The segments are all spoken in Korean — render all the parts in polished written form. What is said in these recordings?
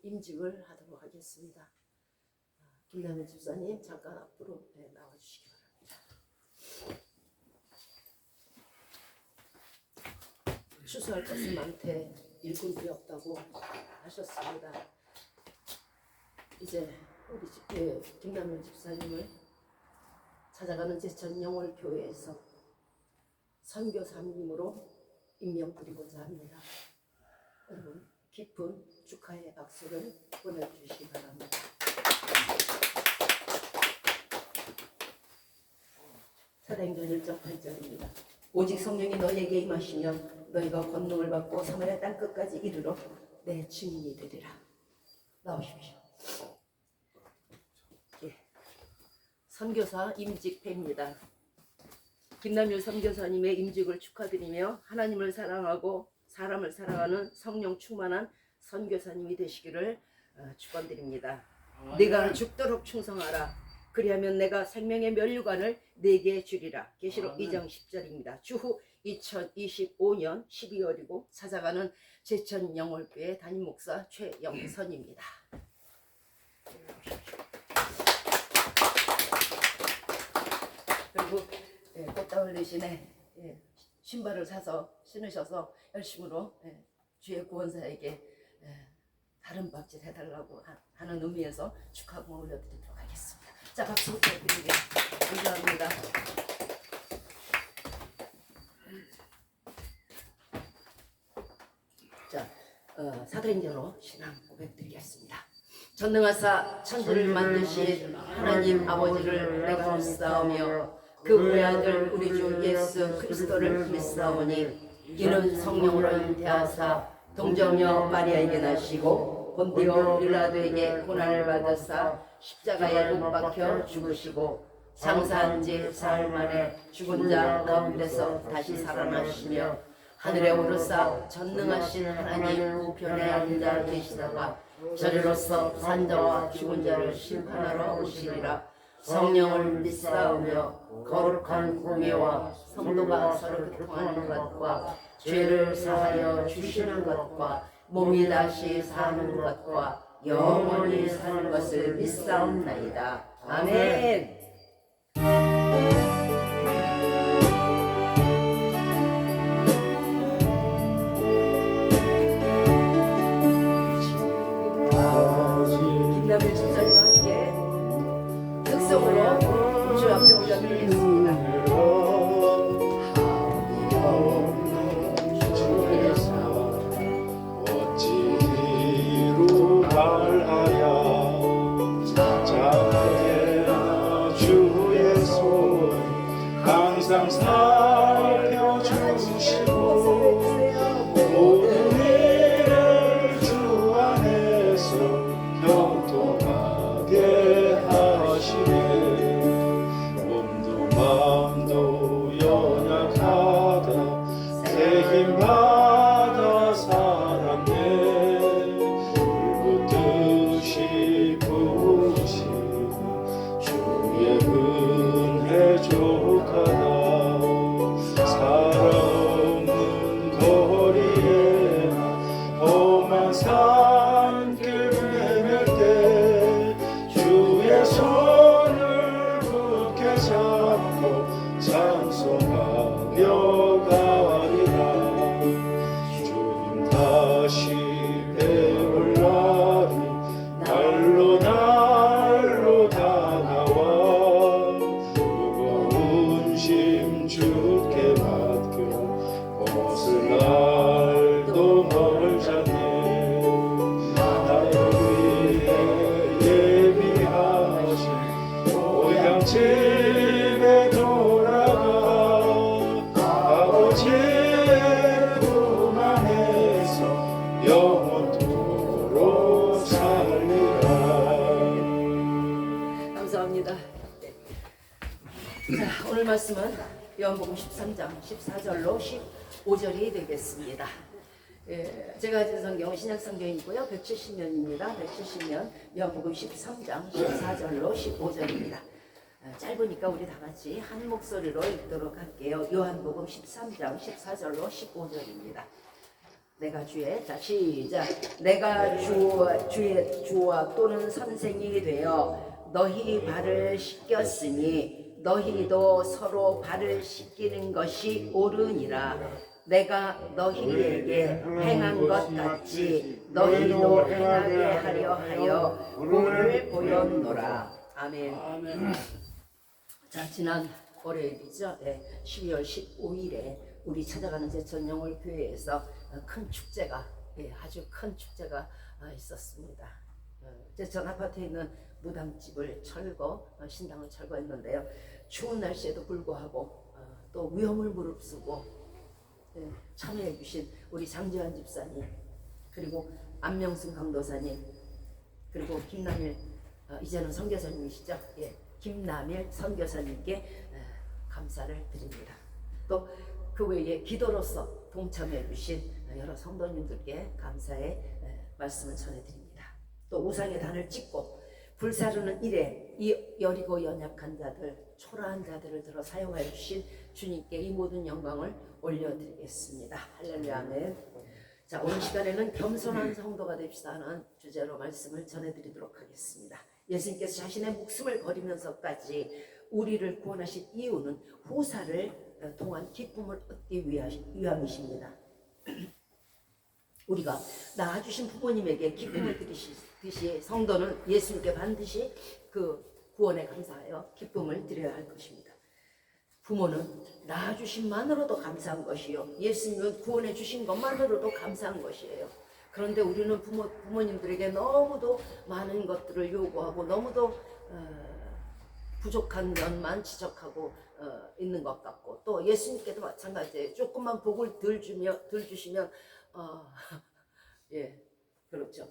임직을 하도록 하겠습니다. 김남일 집사님 잠깐 앞으로 나와주시기 바랍니다. 추수할 것은 많되 일꾼들이 없다고 하셨습니다. 이제 우리 김남일 집사님을 찾아가는 제천 영월교회에서 선교사님으로 임명드리고자 합니다. 여러분 깊은 축하의 박수를 보내주시기 바랍니다. 사도행전 1장 8절입니다. 오직 성령이 너희에게 임하시면 너희가 권능을 받고 사마리아 땅 끝까지 이르러 내 증인이 되리라. 나오십시오. 예. 선교사 임직회입니다. 김남일 선교사님의 임직을 축하드리며 하나님을 사랑하고 사람을 사랑하는 성령 충만한 선교사님이 되시기를 축원드립니다. 네가 죽도록 충성하라. 그리하면 내가 생명의 면류관을 네게 주리라. 계시록 2장 10절입니다. 주후 2025년 12월이고 찾아가는 제천 영월교회 담임목사 최영선입니다. 그리고 꽃다울 대신에 신발을 사서 신으셔서 열심으로 주의 구원사에게 다른 박질 해달라고 하는 의미에서 축하금을 올려드리도록 하겠습니다. 자, 박수 부탁드립니다. 감사합니다. 자, 사도행전으로 신앙 고백드리겠습니다. 전능하사 천지를 만드신 하나님 아버지를 내가 믿사오며 그 외아들 우리 주 예수 그리스도를 믿사오니 이는 성령으로 잉태하사 동정녀 마리아에게 나시고 본디오 빌라도에게 고난을 받으사 십자가에 못 박혀 죽으시고 장사한 지 사흘 만에 죽은 자 가운데서 다시 살아나시며 하늘에 오르사 전능하신 하나님 우편에 앉아 계시다가 저리로서 산자와 죽은 자를 심판하러 오시리라. 성령을 믿사오며 거룩한 공예와 성도가 서로 교통하는 것과 죄를 사하여 주시는 것과 몸이 다시 사는 것과 영원히 사는 것을 믿사옵나이다. 아멘. 김남일 집사님과 함께 특성으로 주 앞에 올려드리겠습니다. 항상 살펴주시고 모든 일을 주 안에서 형통하게 하시네. 몸도 마음도 연약하다 새 힘받아 살았네. 불붙듯이 부으시는 주의 은혜 족하다. 살아없는 거리에 험한 산길 헤맬 때 주의 손을 굳게 잡고 찬송하며 가리라. 주님 다시 배울 날이 날로 날로 다가와 무거운 짐 주께 맡겨 벗을 날도 멀잖네. 나를 위해 예비하신 고향 집에 돌아가 아버지의 품 안에서 영원토록 살리라. 감사합니다. 자, 오늘 말씀은 요한복음 13장 14절로 15절이 되겠습니다. 제가 가진 성경은 신약성경이고요. 170년입니다. 170년 요한복음 13장 14절로 15절입니다. 짧으니까 우리 다 같이 한 목소리로 읽도록 할게요. 요한복음 13장 14절로 15절입니다. 내가 주의, 자 시작. 내가 주의 주와 또는 선생이 되어 너희 발을 씻겼으니 너희도 서로 발을 씻기는 것이 옳으니라. 내가 너희에게 행한 것 같이 너희도 행하게 하려 하여 본을 보였노라. 아멘. 자, 지난 월요일이죠. 12월 15일에 우리 찾아가는 제천영월 교회에서 큰 축제가, 아주 큰 축제가 있었습니다. 제천 아파트에 있는 무당집을 신당을 철거했는데요. 추운 날씨에도 불구하고 또 위험을 무릅쓰고 참여해 주신 우리 장재환 집사님, 그리고 안명순 강도사님, 그리고 김남일, 이제는 선교사님이시죠. 김남일 선교사님께 감사를 드립니다. 또 그 외에 기도로서 동참해 주신 여러 성도님들께 감사의 말씀을 전해드립니다. 또 우상의 단을 찍고 불사르는 일에 이 여리고 연약한 자들, 초라한 자들을 들어 사용하여 주신 주님께 이 모든 영광을 올려드리겠습니다. 할렐루야. 아멘. 자, 오늘 시간에는 겸손한 성도가 됩시다 하는 주제로 말씀을 전해드리도록 하겠습니다. 예수님께서 자신의 목숨을 버리면서까지 우리를 구원하신 이유는 후사를 통한 기쁨을 얻기 위함이십니다. 우리가 낳아주신 부모님에게 기쁨을 드리듯이 성도는 예수님께 반드시 그 구원에 감사하여 기쁨을 드려야 할 것입니다. 부모는 낳아주신만으로도 감사한 것이요, 예수님은 구원해 주신 것만으로도 감사한 것이에요. 그런데 우리는 부모님들에게 너무도 많은 것들을 요구하고 너무도 부족한 면만 지적하고 있는 것 같고, 또 예수님께도 마찬가지예요. 조금만 복을 덜 주시면 그렇죠.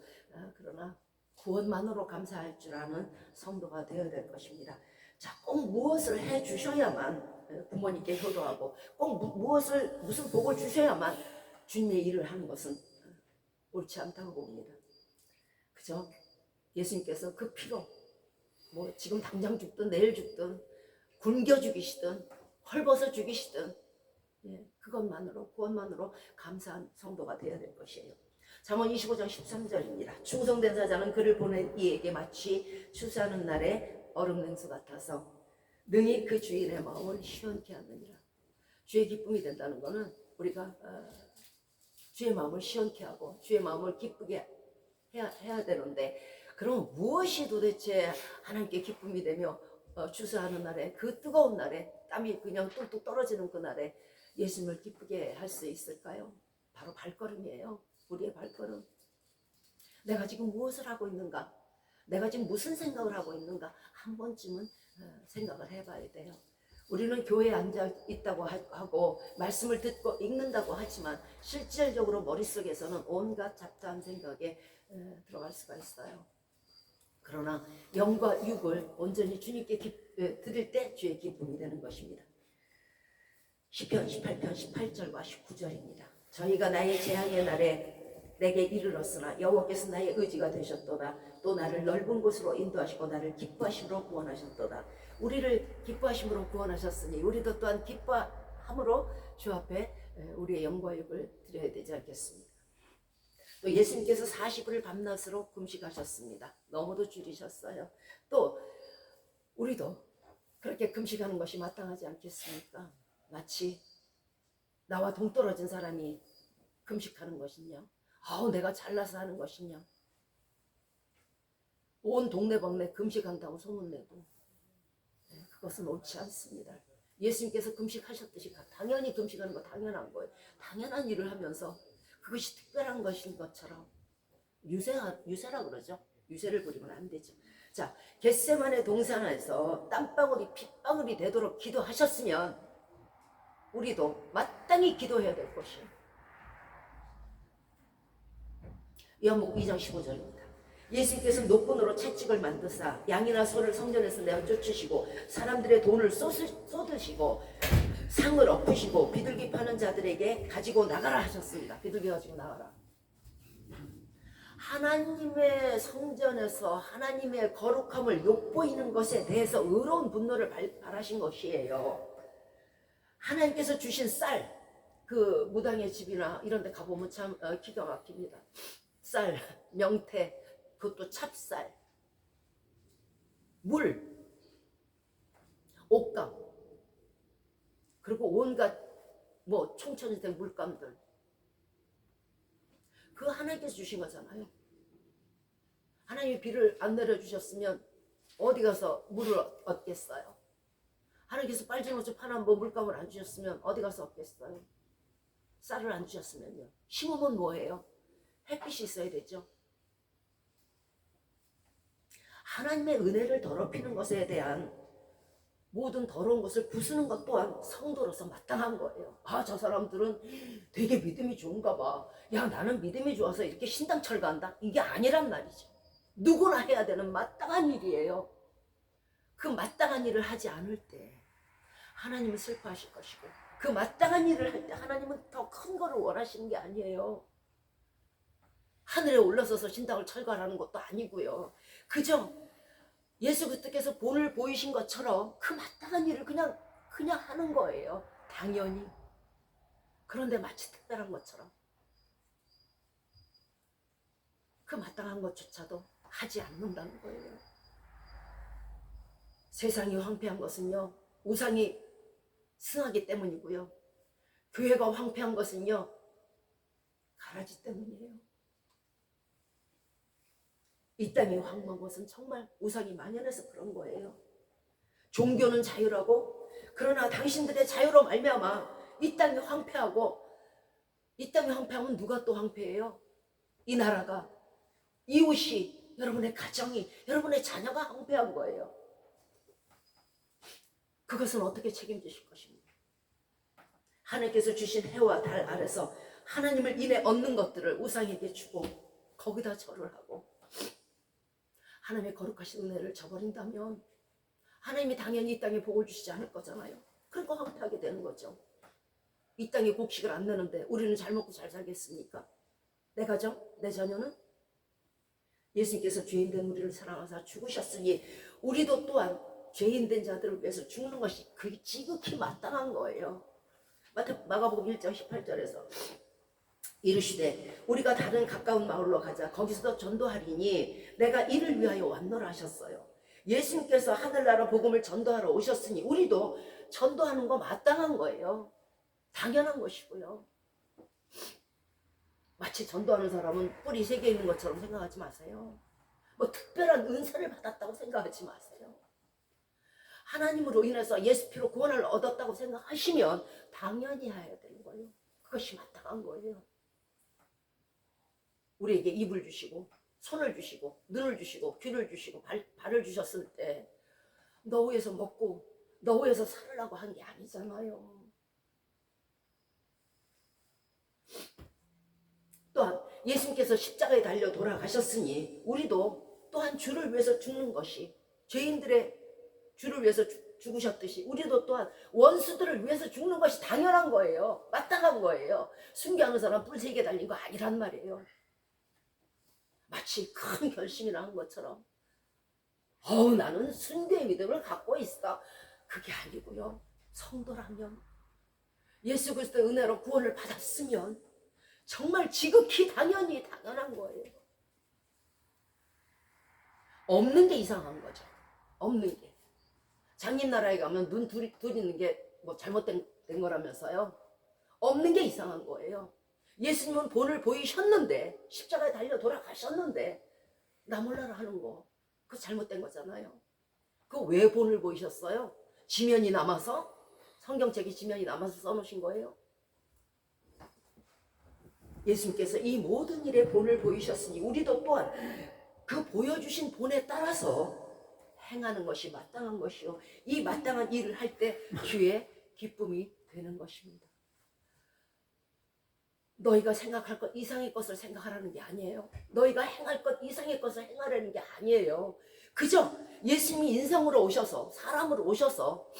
그러나 구원만으로 감사할 줄 아는 성도가 되어야 될 것입니다. 자, 꼭 무엇을 해 주셔야만 부모님께 효도하고 꼭 무슨 복을 주셔야만 주님의 일을 하는 것은 옳지 않다고 봅니다. 그죠? 예수님께서 그 피로 지금 당장 죽든 내일 죽든 굶겨 죽이시든 헐벗어 죽이시든 그것만으로, 구원만으로 감사한 성도가 되어야 될 것이에요. 잠언 25장 13절입니다. 충성된 사자는 그를 보낸 이에게 마치 추수하는 날에 얼음냉수 같아서 능히 그 주인의 마음을 시원케 하느니라. 주의 기쁨이 된다는 것은 우리가 주의 마음을 시원케 하고 주의 마음을 기쁘게 해야 되는데, 그럼 무엇이 도대체 하나님께 기쁨이 되며 추수하는 날에, 그 뜨거운 날에, 땀이 그냥 뚝뚝 떨어지는 그 날에 예수님을 기쁘게 할 수 있을까요? 바로 발걸음이에요. 우리의 발걸음. 내가 지금 무엇을 하고 있는가? 내가 지금 무슨 생각을 하고 있는가? 한 번쯤은 생각을 해봐야 돼요. 우리는 교회에 앉아 있다고 하고 말씀을 듣고 읽는다고 하지만 실질적으로 머릿속에서는 온갖 잡다한 생각에 들어갈 수가 있어요. 그러나 영과 육을 온전히 주님께 드릴 때 주의 기쁨이 되는 것입니다. 시편 18편 18절과 19절입니다. 저희가 나의 재앙의 날에 내게 이르렀으나 여호와께서 나의 의지가 되셨도다. 또 나를 넓은 곳으로 인도하시고 나를 기뻐하심으로 구원하셨도다. 우리를 기뻐하심으로 구원하셨으니 우리도 또한 기뻐함으로 주 앞에 우리의 영과 육을 드려야 되지 않겠습니까? 또 예수님께서 40일 밤낮으로 금식하셨습니다. 너무도 줄이셨어요. 또 우리도 그렇게 금식하는 것이 마땅하지 않겠습니까? 마치 나와 동떨어진 사람이 금식하는 것이냐, 내가 잘나서 하는 것이냐, 온 동네방네 금식한다고 소문내고, 그것은 옳지 않습니다. 예수님께서 금식하셨듯이 당연히 금식하는 거 당연한 거예요. 당연한 일을 하면서 그것이 특별한 것인 것처럼 유세라 그러죠. 유세를 부리면 안 되죠. 자, 겟세마네 동산에서 땀방울이 핏방울이 되도록 기도하셨으면 우리도 마땅히 기도해야 될 것이에요. 요한복음 2장 15절입니다. 예수님께서 노끈으로 채찍을 만드사 양이나 소를 성전에서 내어 쫓으시고 사람들의 돈을 쏟으시고 상을 엎으시고 비둘기 파는 자들에게 가지고 나가라 하셨습니다. 비둘기 가지고 나가라. 하나님의 성전에서 하나님의 거룩함을 욕보이는 것에 대해서 의로운 분노를 발하신 것이에요. 하나님께서 주신 쌀, 그 무당의 집이나 이런 데 가보면 참 기가 막힙니다. 쌀, 명태, 그것도 찹쌀, 물, 옷감, 그리고 온갖 뭐 총천이된 물감들, 그거 하나님께서 주신 거잖아요. 하나님이 비를 안 내려주셨으면 어디 가서 물을 얻겠어요? 하나님께서 빨진 옷을 파는 뭐 물감을 안 주셨으면 어디 가서 얻겠어요? 쌀을 안 주셨으면요. 심으면 뭐예요? 햇빛이 있어야 되죠. 하나님의 은혜를 더럽히는 것에 대한 모든 더러운 것을 부수는 것 또한 성도로서 마땅한 거예요. 아, 저 사람들은 되게 믿음이 좋은가 봐. 야, 나는 믿음이 좋아서 이렇게 신당 철거한다? 이게 아니란 말이죠. 누구나 해야 되는 마땅한 일이에요. 그 마땅한 일을 하지 않을 때 하나님은 슬퍼하실 것이고, 그 마땅한 일을 할 때 하나님은 더 큰 거를 원하시는 게 아니에요. 하늘에 올라서서 신당을 철거하라는 것도 아니고요. 그저 예수 그리스도께서 본을 보이신 것처럼 그 마땅한 일을 그냥 하는 거예요. 당연히. 그런데 마치 특별한 것처럼 그 마땅한 것조차도 하지 않는다는 거예요. 세상이 황폐한 것은요, 우상이 승하기 때문이고요. 교회가 황폐한 것은요, 가라지 때문이에요. 이 땅이 황폐한 것은 정말 우상이 만연해서 그런 거예요. 종교는 자유라고, 그러나 당신들의 자유로 말미암아 이 땅이 황폐하고, 이 땅이 황폐하면 누가 또 황폐해요? 이 나라가, 이웃이, 여러분의 가정이, 여러분의 자녀가 황폐한 거예요. 그것은 어떻게 책임지실 것입니까? 하나님께서 주신 해와 달 아래서 하나님을 인해 얻는 것들을 우상에게 주고 거기다 절을 하고 하나님의 거룩하신 은혜를 저버린다면 하나님이 당연히 이 땅에 복을 주시지 않을 거잖아요. 그러니까 황폐하게 되는 거죠. 이 땅에 곡식을 안 내는데 우리는 잘 먹고 잘 살겠습니까? 내 가정, 내 자녀는? 예수님께서 죄인된 우리를 사랑하사 죽으셨으니 우리도 또한 죄인된 자들을 위해서 죽는 것이 그게 지극히 마땅한 거예요. 마가복음 1장 18절에서 이르시되 우리가 다른 가까운 마을로 가자. 거기서도 전도하리니 내가 이를 위하여 왔노라 하셨어요. 예수님께서 하늘나라 복음을 전도하러 오셨으니 우리도 전도하는 거 마땅한 거예요. 당연한 것이고요. 마치 전도하는 사람은 뿔이 3개 있는 것처럼 생각하지 마세요. 뭐 특별한 은사를 받았다고 생각하지 마세요. 하나님으로 인해서 예수 피로 구원을 얻었다고 생각하시면 당연히 해야 되는 거예요. 그것이 마땅한 거예요. 우리에게 입을 주시고 손을 주시고 눈을 주시고 귀를 주시고 발을 주셨을 때 너 위해서 먹고 너 위해서 살으라고 한 게 아니잖아요. 또한 예수님께서 십자가에 달려 돌아가셨으니 우리도 또한 주를 위해서 죽는 것이, 죄인들의 주를 위해서 죽으셨듯이 우리도 또한 원수들을 위해서 죽는 것이 당연한 거예요. 마땅한 거예요. 순교하는 사람 뿔 3개 달린 거 아니란 말이에요. 마치 큰 결심이나 한 것처럼 나는 순교의 믿음을 갖고 있어. 그게 아니고요. 성도라면 예수 그리스도의 은혜로 구원을 받았으면 정말 지극히 당연한 거예요. 없는 게 이상한 거죠. 없는 게. 장님 나라에 가면 눈 둘 있는 게 뭐 잘못된 거라면서요. 없는 게 이상한 거예요. 예수님은 본을 보이셨는데 십자가에 달려 돌아가셨는데 나 몰라라 하는 거 그거 잘못된 거잖아요. 그거 왜 본을 보이셨어요? 지면이 남아서? 성경책이 지면이 남아서 써놓으신 거예요? 예수님께서 이 모든 일에 본을 보이셨으니 우리도 또한 그 보여주신 본에 따라서 행하는 것이 마땅한 것이요. 이 마땅한 일을 할 때 주의 기쁨이 되는 것입니다. 너희가 생각할 것 이상의 것을 생각하라는 게 아니에요. 너희가 행할 것 이상의 것을 행하라는 게 아니에요. 그저 예수님이 인성으로 오셔서 사람으로 오셔서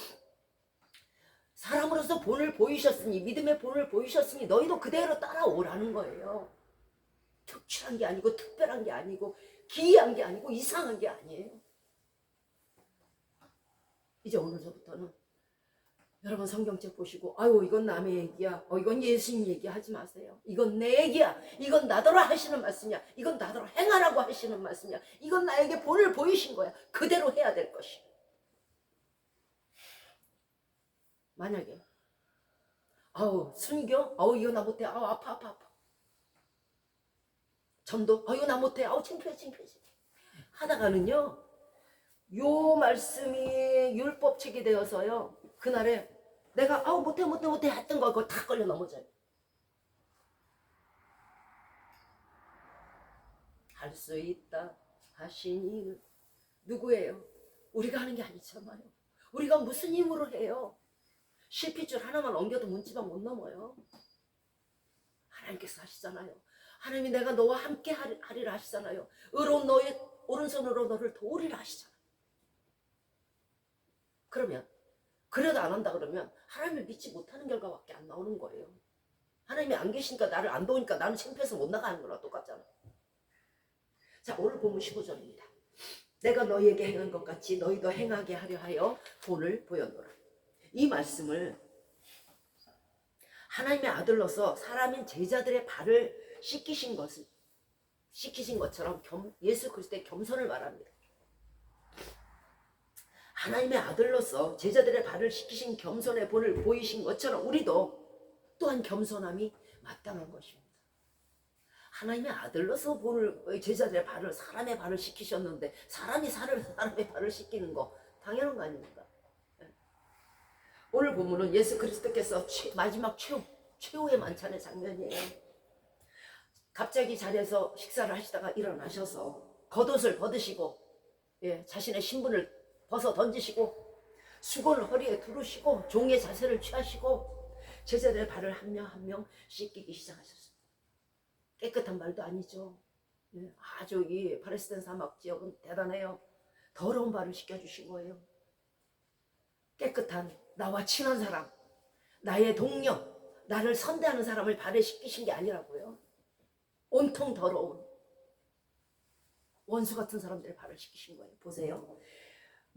사람으로서 본을 보이셨으니 믿음의 본을 보이셨으니 너희도 그대로 따라오라는 거예요. 특출한 게 아니고 특별한 게 아니고 기이한 게 아니고 이상한 게 아니에요. 이제 오늘서부터는 여러분 성경책 보시고 아유 이건 남의 얘기야, 이건 예수님 얘기하지 마세요. 이건 내 얘기야. 이건 나더러 하시는 말씀이야. 이건 나더러 행하라고 하시는 말씀이야. 이건 나에게 본을 보이신 거야. 그대로 해야 될 것이. 만약에 아우 순교, 아우 이거 나 못해, 아우 아파. 전도, 이거 나 못해, 아우 창피해. 하다가는요, 요 말씀이 율법책이 되어서요, 그날에 내가 아우 못해 했던 거 그거 다 걸려 넘어져요. 할 수 있다 하시니 누구예요? 우리가 하는 게 아니잖아요. 우리가 무슨 힘으로 해요? 실핏줄 하나만 옮겨도 문지방 못 넘어요. 하나님께서 하시잖아요. 하나님이 내가 너와 함께 하리라 하시잖아요. 의로운 너의 오른손으로 너를 도우리라 하시잖아요. 그러면 그래도 안 한다 그러면 하나님을 믿지 못하는 결과밖에 안 나오는 거예요. 하나님이 안 계시니까 나를 안 도우니까 나는 창피해서 못 나가는 거랑 똑같잖아. 자, 오늘 본문 15절입니다. 내가 너희에게 행한 것 같이 너희도 행하게 하려 하여 본을 보였노라. 이 말씀을 하나님의 아들로서 사람인 제자들의 발을 씻기신 것처럼 예수 그리스도의 겸손을 말합니다. 하나님의 아들로서 제자들의 발을 씻기신 겸손의 본을 보이신 것처럼 우리도 또한 겸손함이 마땅한 것입니다. 하나님의 아들로서 제자들의 발을, 사람의 발을 씻기셨는데 사람이 사람의 발을 씻기는 거 당연한 거 아닙니까? 오늘 본문은 예수 그리스도께서 마지막 최후의 만찬의 장면이에요. 갑자기 자리에서 식사를 하시다가 일어나셔서 겉옷을 벗으시고 자신의 신분을 벗어 던지시고 수건을 허리에 두르시고 종의 자세를 취하시고 제자들의 발을 한 명 한 명 씻기기 시작하셨습니다. 깨끗한 발도 아니죠. 아주 이 팔레스타인 사막 지역은 대단해요. 더러운 발을 씻겨주신 거예요. 깨끗한 나와 친한 사람, 나의 동료, 나를 선대하는 사람을 발에 씻기신 게 아니라고요. 온통 더러운 원수 같은 사람들의 발을 씻기신 거예요. 보세요.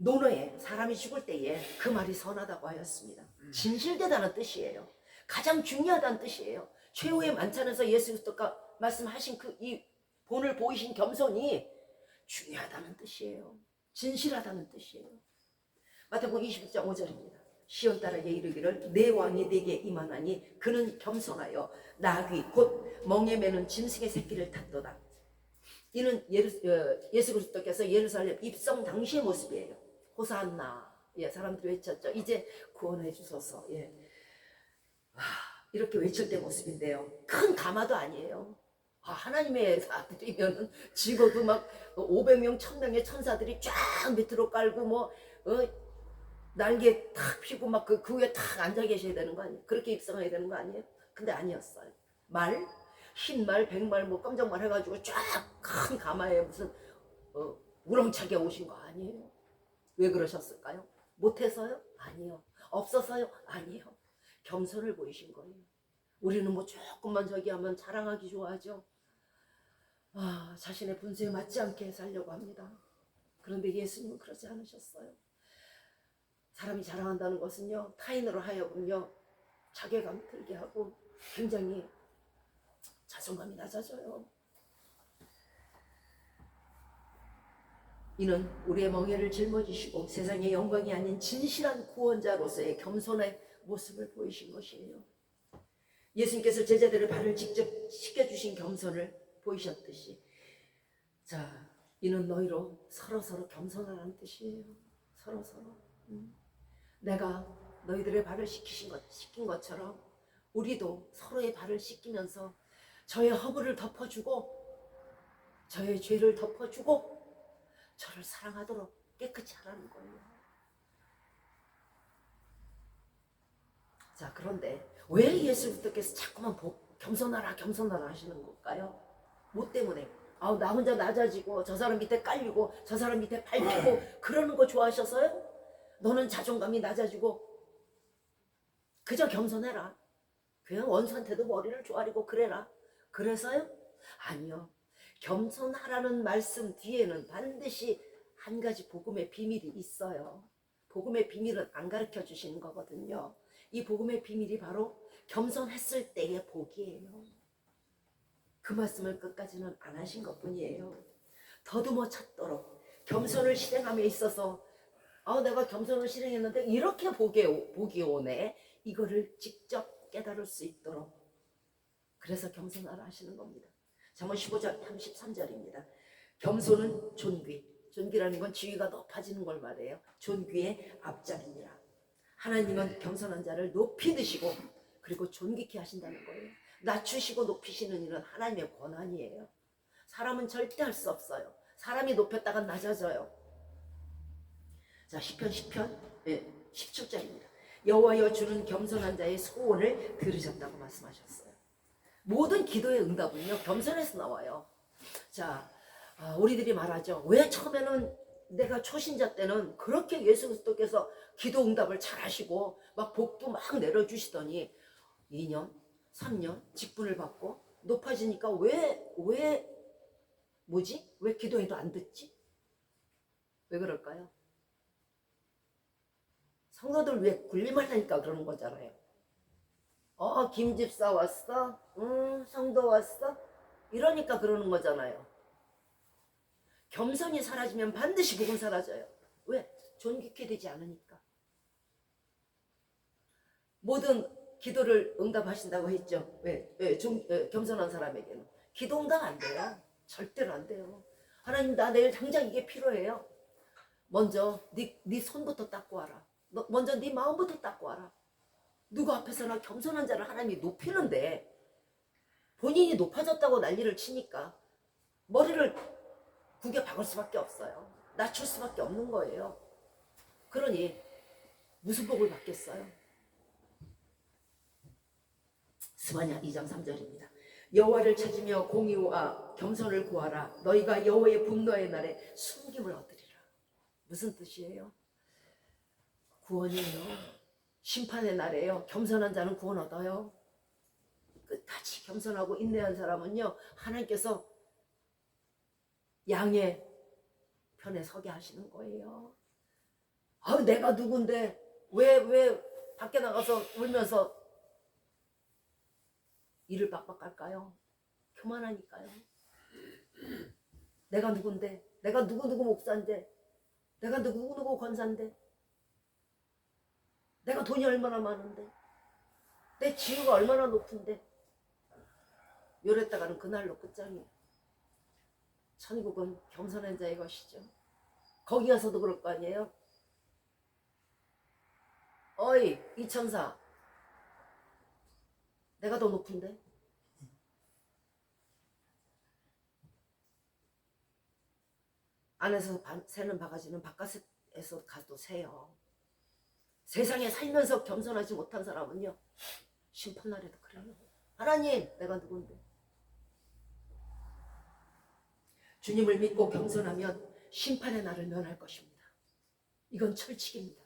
노노에 사람이 죽을 때에 그 말이 선하다고 하였습니다. 진실되다는 뜻이에요. 가장 중요하다는 뜻이에요. 최후의 만찬에서 예수 그리스도가 말씀하신 이 본을 보이신 겸손이 중요하다는 뜻이에요. 진실하다는 뜻이에요. 마태복음 21장 5절입니다. 시온 딸에게 이르기를 내 왕이 네게 임하나니 그는 겸손하여 나귀 곧 멍에 매는 짐승의 새끼를 탔도다. 이는 예수 그리스도께서 예루살렘 입성 당시의 모습이에요. 호산나, 사람들이 외쳤죠. 이제 구원해 주소서. 이렇게 외칠 때 모습인데요. 큰 가마도 아니에요. 하나님의 아들이면 죽어도 막 500명, 1000명의 천사들이 쫙 밑으로 깔고 날개 탁 피고 막 그 위에 탁 앉아 계셔야 되는 거 아니에요? 그렇게 입성해야 되는 거 아니에요? 근데 아니었어요. 흰말, 백말, 깜짝말 해가지고 쫙 큰 가마에 무슨 우렁차게 오신 거 아니에요? 왜 그러셨을까요? 못해서요? 아니요. 없어서요? 아니요. 겸손을 보이신 거예요. 우리는 조금만 저기 하면 자랑하기 좋아하죠. 자신의 분수에 맞지 않게 살려고 합니다. 그런데 예수님은 그러지 않으셨어요. 사람이 자랑한다는 것은요, 타인으로 하여금요, 자괴감 들게 하고 굉장히 자존감이 낮아져요. 이는 우리의 멍에를 짊어지시고 세상의 영광이 아닌 진실한 구원자로서의 겸손의 모습을 보이신 것이에요. 예수님께서 제자들의 발을 직접 씻겨주신 겸손을 보이셨듯이, 자, 이는 너희로 서로 겸손하라는 뜻이에요. 서로. 내가 너희들의 발을 씻긴 것처럼 우리도 서로의 발을 씻기면서 저의 허물을 덮어주고 저의 죄를 덮어주고 저를 사랑하도록 깨끗이 하라는 거예요. 자, 그런데 왜 예수 그리스도께서 자꾸만 겸손하라 하시는 걸까요? 뭐 때문에? 나 혼자 낮아지고 저 사람 밑에 깔리고 저 사람 밑에 밟히고 그러는 거 좋아하셔서요? 너는 자존감이 낮아지고 그저 겸손해라. 그냥 원수한테도 머리를 조아리고 그래라. 그래서요? 아니요. 겸손하라는 말씀 뒤에는 반드시 한 가지 복음의 비밀이 있어요. 복음의 비밀은 안 가르쳐 주시는 거거든요. 이 복음의 비밀이 바로 겸손했을 때의 복이에요. 그 말씀을 끝까지는 안 하신 것뿐이에요. 더듬어 찾도록 겸손을 실행함에 있어서 내가 겸손을 실행했는데 이렇게 복이 오네. 이거를 직접 깨달을 수 있도록 그래서 겸손하라 하시는 겁니다. 잠언 15장 33절입니다. 겸손은 존귀. 존귀라는 건 지위가 높아지는 걸 말해요. 존귀의 앞자리니라. 하나님은 겸손한 자를 높이 드시고 그리고 존귀케 하신다는 거예요. 낮추시고 높이시는 일은 하나님의 권한이에요. 사람은 절대 할 수 없어요. 사람이 높였다가 낮아져요. 자, 시편 17절입니다. 여호와여 주는 겸손한 자의 소원을 들으셨다고 말씀하셨어요. 모든 기도의 응답은요 겸손에서 나와요. 자, 우리들이 말하죠. 왜 처음에는 내가 초신자 때는 그렇게 예수 그리스도께서 기도 응답을 잘 하시고 막 복도 막 내려주시더니 2년, 3년 직분을 받고 높아지니까 왜 기도해도 안 듣지? 왜 그럴까요? 성도들 왜 군림하려니까 그러는 거잖아요. 김집사 왔어? 성도 왔어? 이러니까 그러는 거잖아요. 겸손이 사라지면 반드시 복은 사라져요. 왜? 존귀케 되지 않으니까. 모든 기도를 응답하신다고 했죠. 왜? 겸손한 사람에게는 기도 응답 안 돼요. 절대로 안 돼요. 하나님, 나 내일 당장 이게 필요해요. 먼저 네 손부터 닦고 와라. 먼저 네 마음부터 닦고 와라. 누구 앞에서나 겸손한 자를 하나님이 높이는데 본인이 높아졌다고 난리를 치니까 머리를 구겨 박을 수밖에 없어요. 낮출 수밖에 없는 거예요. 그러니 무슨 복을 받겠어요? 스바냐 2장 3절입니다. 여호와를 찾으며 공의와 겸손을 구하라. 너희가 여호와의 분노의 날에 숨김을 얻으리라. 무슨 뜻이에요? 구원이에요. 심판의 날에요. 겸손한 자는 구원 얻어요. 끝까지 겸손하고 인내한 사람은요 하나님께서 양의 편에 서게 하시는 거예요. 내가 누군데 왜 밖에 나가서 울면서 이를 빡빡할까요? 교만하니까요. 내가 누군데, 내가 누구누구 목사인데, 내가 누구누구 권사인데, 내가 돈이 얼마나 많은데, 내 지위가 얼마나 높은데, 이랬다가는 그날로 끝장이에요. 천국은 겸손한 자의 것이죠. 거기 가서도 그럴 거 아니에요? 어이, 이 천사, 내가 더 높은데? 안에서 새는 바가지는 바깥에서 가도 새요. 세상에 살면서 겸손하지 못한 사람은요 심판날에도 그래요. 하나님, 내가 누군데? 주님을 믿고 겸손하면 심판의 날을 면할 것입니다. 이건 철칙입니다.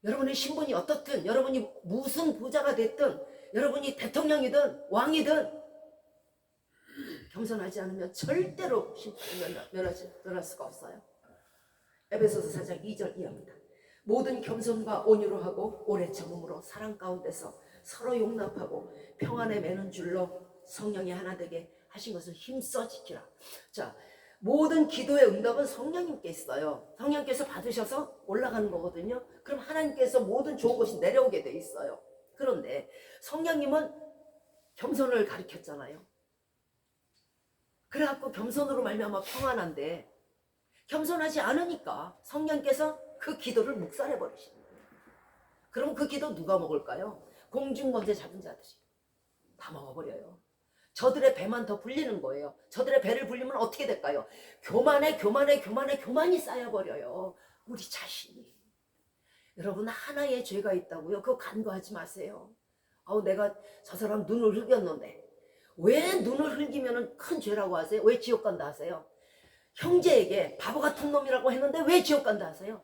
여러분의 신분이 어떻든, 여러분이 무슨 부자가 됐든, 여러분이 대통령이든 왕이든 겸손하지 않으면 절대로 심판을 면할 수가 없어요. 에베소서 4장 2절 이하입니다. 모든 겸손과 온유로 하고 오래 참음으로 사랑 가운데서 서로 용납하고 평안에 매는 줄로 성령이 하나 되게 하신 것을 힘써 지키라. 자, 모든 기도의 응답은 성령님께 있어요. 성령께서 받으셔서 올라가는 거거든요. 그럼 하나님께서 모든 좋은 것이 내려오게 돼 있어요. 그런데 성령님은 겸손을 가르쳤잖아요. 그래갖고 겸손으로 말미암아 평안한데 겸손하지 않으니까 성령께서 그 기도를 묵살해 버리시는 거예요. 그럼 그 기도 누가 먹을까요? 공중번제 잡은 자들이 다 먹어버려요. 저들의 배만 더 불리는 거예요. 저들의 배를 불리면 어떻게 될까요? 교만이 쌓여버려요. 우리 자신이. 여러분, 하나의 죄가 있다고요? 그거 간과하지 마세요. 내가 저 사람 눈을 흘겼는데 왜 눈을 흘기면 큰 죄라고 하세요? 왜 지옥 간다 하세요? 형제에게 바보 같은 놈이라고 했는데 왜 지옥 간다 하세요?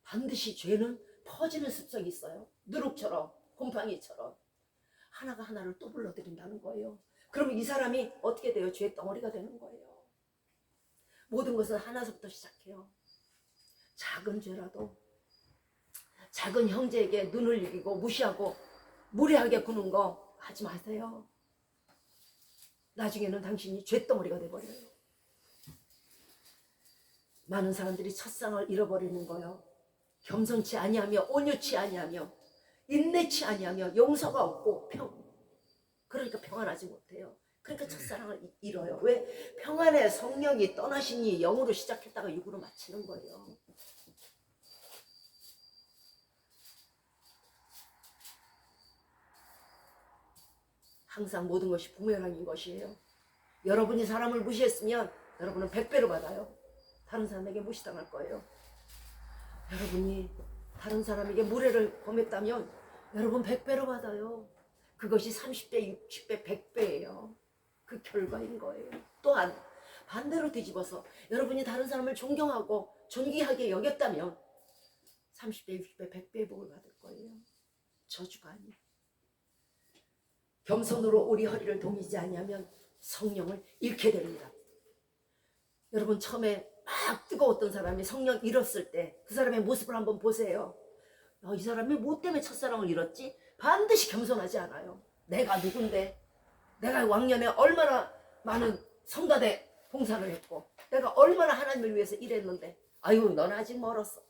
반드시 죄는 퍼지는 습성이 있어요. 누룩처럼, 곰팡이처럼. 하나가 하나를 또 불러들인다는 거예요. 그러면 이 사람이 어떻게 돼요? 죄의 덩어리가 되는 거예요. 모든 것은 하나서부터 시작해요. 작은 죄라도 작은 형제에게 눈을 이기고 무시하고 무례하게 구는 거 하지 마세요. 나중에는 당신이 쇳덩어리가 돼버려요. 많은 사람들이 첫상을 잃어버리는 거요. 겸손치 아니하며 온유치 아니하며 인내치 아니하며 용서가 없고 그러니까 평안하지 못해요. 그러니까 첫사랑을 잃어요. 왜? 평안의 성령이 떠나시니 영으로 시작했다가 육으로 마치는 거예요. 항상 모든 것이 부메랑인 것이에요. 여러분이 사람을 무시했으면 여러분은 100배로 받아요. 다른 사람에게 무시당할 거예요. 여러분이 다른 사람에게 무례를 범했다면 여러분 100배로 받아요. 그것이 30배, 60배, 100배예요. 그 결과인 거예요. 또한 반대로 뒤집어서 여러분이 다른 사람을 존경하고 존귀하게 여겼다면 30배, 60배, 100배의 복을 받을 거예요. 저주가 아니에요. 겸손으로 우리 허리를 동이지 아니하면 성령을 잃게 됩니다. 여러분 처음에 막 뜨거웠던 사람이 성령 잃었을 때 그 사람의 모습을 한번 보세요. 이 사람이 뭐 때문에 첫사랑을 잃었지? 반드시 겸손하지 않아요. 내가 누군데? 내가 왕년에 얼마나 많은 성가대 봉사를 했고 내가 얼마나 하나님을 위해서 일했는데 아유 넌 아직 멀었어.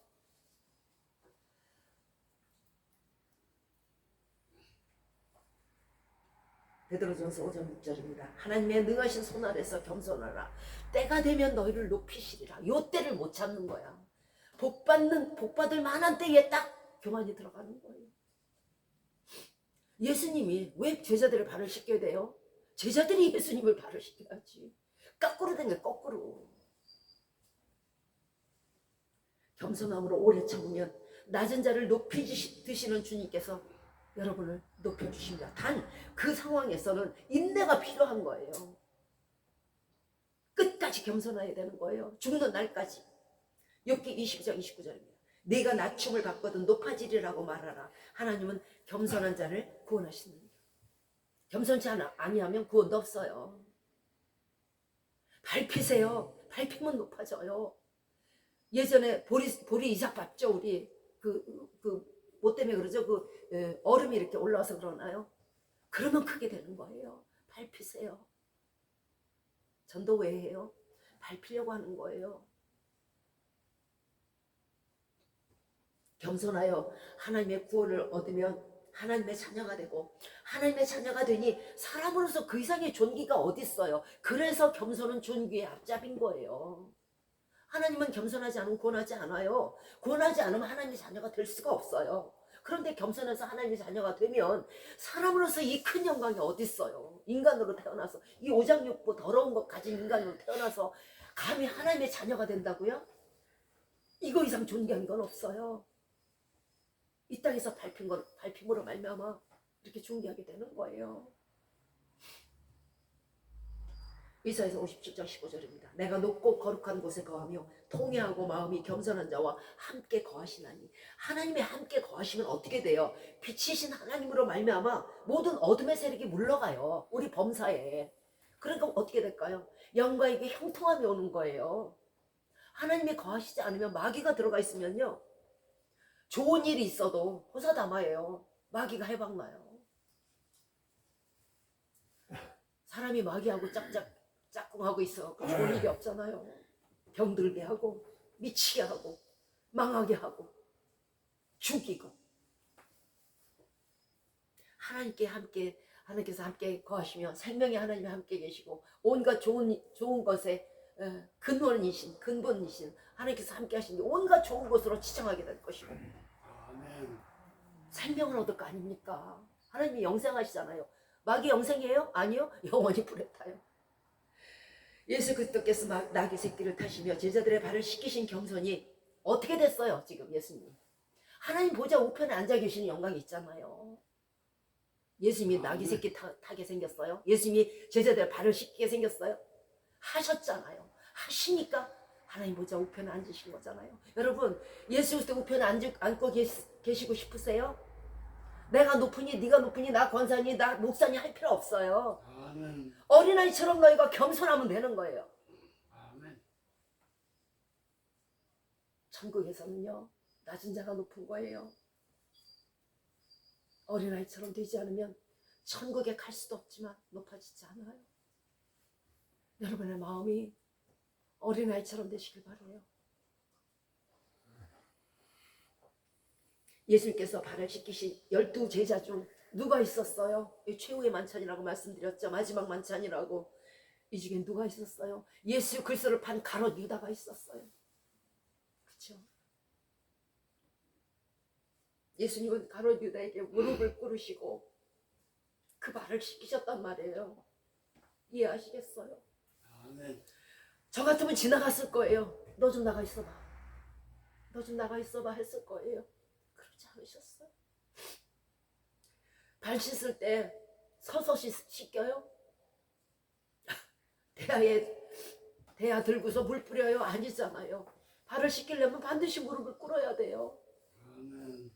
베드로전서 5장 6절입니다. 하나님의 능하신 손 아래서 겸손하라. 때가 되면 너희를 높이시리라. 요 때를 못 참는 거야. 복받을 만한 때에 딱 교만이 들어가는 거예요. 예수님이 왜 제자들의 발을 씻겨야 돼요? 제자들이 예수님을 발을 씻겨야지. 거꾸로 된 게 거꾸로. 겸손함으로 오래 참으면 낮은 자를 높이 드시는 주님께서 여러분을 높여주십니다. 단 그 상황에서는 인내가 필요한 거예요. 끝까지 겸손해야 되는 거예요. 죽는 날까지. 욥기 22장 29절입니다. 네가 낮춤을 받거든 높아지리라고 말하라. 하나님은 겸손한 자를 구원하시느니라. 겸손치 아니하면 구원도 없어요. 밟히세요. 밟히면 높아져요. 예전에 보리 이삭 밟죠. 우리 뭐 때문에 그러죠? 얼음이 이렇게 올라와서 그러나요? 그러면 크게 되는 거예요. 밟히세요. 전도 왜 해요? 밟히려고 하는 거예요. 겸손하여 하나님의 구원을 얻으면 하나님의 자녀가 되고 하나님의 자녀가 되니 사람으로서 그 이상의 존귀가 어디 있어요? 그래서 겸손은 존귀의 앞잡인 거예요. 하나님은 겸손하지 않으면 구원하지 않아요. 구원하지 않으면 하나님의 자녀가 될 수가 없어요. 그런데 겸손해서 하나님의 자녀가 되면 사람으로서 이 큰 영광이 어디 있어요? 인간으로 태어나서 이 오장육부 더러운 것 가진 인간으로 태어나서 감히 하나님의 자녀가 된다고요? 이거 이상 존귀한 건 없어요. 이 땅에서 밟힘으로 말미암아 이렇게 존귀하게 되는 거예요. 이사야서 57장 15절입니다. 내가 높고 거룩한 곳에 거하며 통회하고 마음이 겸손한 자와 함께 거하시나니. 하나님이 함께 거하시면 어떻게 돼요? 빛이신 하나님으로 말미암아 모든 어둠의 세력이 물러가요. 우리 범사에. 그러니까 어떻게 될까요? 영과 이게 형통함이 오는 거예요. 하나님이 거하시지 않으면 마귀가 들어가 있으면요. 좋은 일이 있어도 호사다마예요. 마귀가 해박나요. 사람이 마귀하고 짝꿍하고 있어. 좋은 일이 없잖아요. 병들게 하고 미치게 하고 망하게 하고 죽이고. 하나님께서 함께 거하시며 생명의 하나님이 함께 계시고 온갖 좋은 것에 근본이신 하나님께서 함께 하시니 온갖 좋은 것으로 지정하게 될 것이고 생명을 얻을 거 아닙니까? 하나님이 영생하시잖아요. 마귀 영생이에요? 아니요. 영원히 불에 타요. 예수 그리스도께서 나귀 새끼를 타시며 제자들의 발을 씻기신 겸손이 어떻게 됐어요? 지금 예수님 하나님 보좌 우편에 앉아 계시는 영광이 있잖아요. 예수님이 나귀 새끼 타게 생겼어요? 예수님이 제자들의 발을 씻기게 생겼어요? 하셨잖아요. 하시니까 하나님 보좌 우편에 앉으신 거잖아요. 여러분 예수 그리스도 우편에 앉고 계시고 싶으세요? 내가 높으니 네가 높으니 나 권사니 나 목사니 할 필요 없어요. 아멘. 어린아이처럼 너희가 겸손하면 되는 거예요. 아멘. 천국에서는요, 낮은 자가 높은 거예요. 어린아이처럼 되지 않으면 천국에 갈 수도 없지만 높아지지 않아요. 여러분의 마음이 어린아이처럼 되시길 바라요. 예수님께서 발을 씻기신 12제자 중 누가 있었어요? 최후의 만찬이라고 말씀드렸죠. 마지막 만찬이라고. 이 중에 누가 있었어요? 예수 그리스도를 판 가롯 유다가 있었어요. 그렇죠? 예수님은 가롯 유다에게 무릎을 꿇으시고 그 발을 씻기셨단 말이에요. 이해하시겠어요? 아멘. 저 같으면 지나갔을 거예요. 너 좀 나가 있어봐. 너 좀 나가 있어봐 했을 거예요. 그러지 않으셨어요. 발 씻을 때 서서 씻겨요? 대야 들고서 물 뿌려요? 아니잖아요. 발을 씻기려면 반드시 무릎을 꿇어야 돼요. 아멘.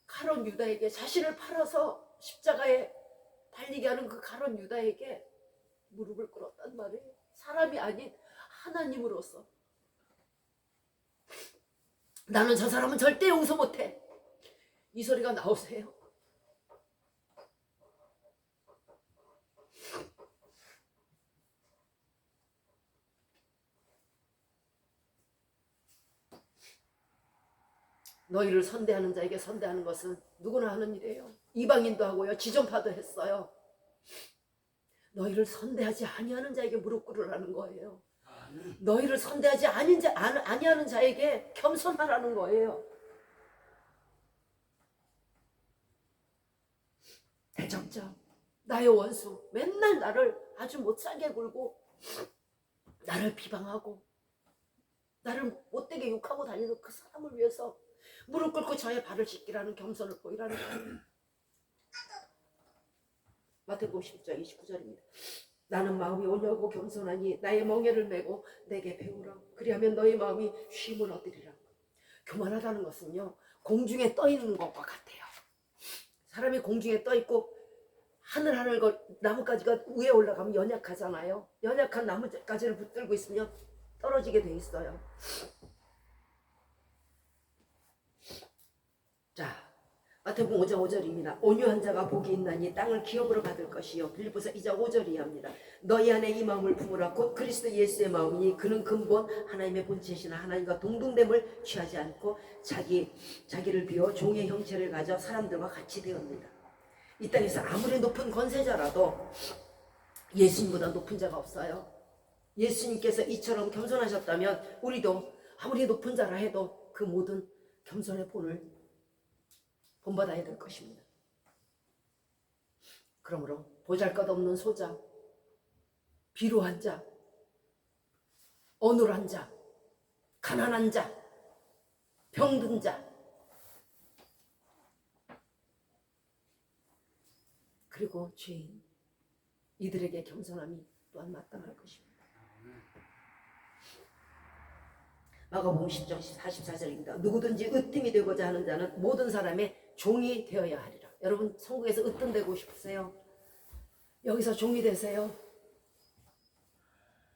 가롯 유다에게 자신을 팔아서 십자가에 달리게 하는 그 가롯 유다에게 무릎을 꿇었단 말이에요. 사람이 아닌 하나님으로서. 나는 저 사람은 절대 용서 못해. 이 소리가 나오세요. 너희를 선대하는 자에게 선대하는 것은 누구나 하는 일이에요. 이방인도 하고요. 지존파도 했어요. 너희를 선대하지 아니하는 자에게 무릎 꿇으라는 거예요. 너희를 선대하지 아니하는 자에게 겸손하라는 거예요. 대적자, 나의 원수, 맨날 나를 아주 못살게 굴고 나를 비방하고 나를 못되게 욕하고 다니는 그 사람을 위해서 무릎 꿇고 저의 발을 씻기라는 겸손을 보이라는 거예요. 마태복음 10장 29절입니다. 나는 마음이 온유하고 겸손하니 나의 멍에를 메고 내게 배우라. 그리하면 너희 마음이 쉼을 얻으리라. 교만하다는 것은요, 공중에 떠 있는 것과 같아요. 사람이 공중에 떠 있고 하늘 나뭇가지가 위에 올라가면 연약하잖아요. 연약한 나뭇가지를 붙들고 있으면 떨어지게 돼 있어요. 자, 마태복음 5장 5절입니다. 온유한 자가 복이 있나니 땅을 기업으로 받을 것이요. 빌립보서 2장 5절이 합니다. 너희 안에 이 마음을 품으라. 곧 그리스도 예수의 마음이니 그는 근본 하나님의 본체시나 하나님과 동등됨을 취하지 않고 자기를 비워 종의 형체를 가져 사람들과 같이 되었느니라. 이 땅에서 아무리 높은 권세자라도 예수님보다 높은 자가 없어요. 예수님께서 이처럼 겸손하셨다면 우리도 아무리 높은 자라 해도 그 모든 겸손의 본을 본받아야 될 것입니다. 그러므로 보잘것없는 소자, 비루한 자, 어눌한 자, 가난한 자, 병든 자, 그리고 죄인, 이들에게 겸손함이 또한 마땅할 것입니다. 마가복음 10장 44절입니다. 누구든지 으뜸이 되고자 하는 자는 모든 사람의 종이 되어야 하리라. 여러분 천국에서 으뜸 되고 싶으세요? 여기서 종이 되세요.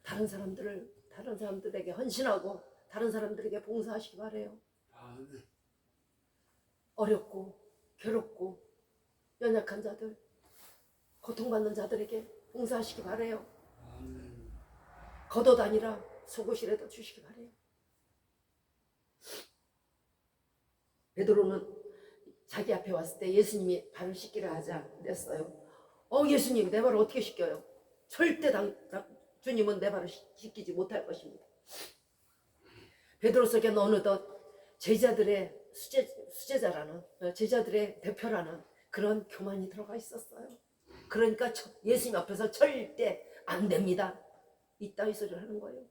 다른 사람들에게 헌신하고 다른 사람들에게 봉사하시기 바래요. 어렵고 괴롭고 연약한 자들, 고통받는 자들에게 봉사하시기 바래요. 겉옷 아니라 속옷이라도 주시기 바래요. 베드로는 자기 앞에 왔을 때 예수님이 발을 씻기라 하자 그랬어요. 예수님, 내 발을 어떻게 씻겨요? 절대 주님은 내 발을 씻기지 못할 것입니다. 베드로 속에는 어느덧 제자들의 수제자라는, 제자들의 대표라는 그런 교만이 들어가 있었어요. 그러니까 예수님 앞에서 절대 안 됩니다, 이따위 소리를 하는 거예요.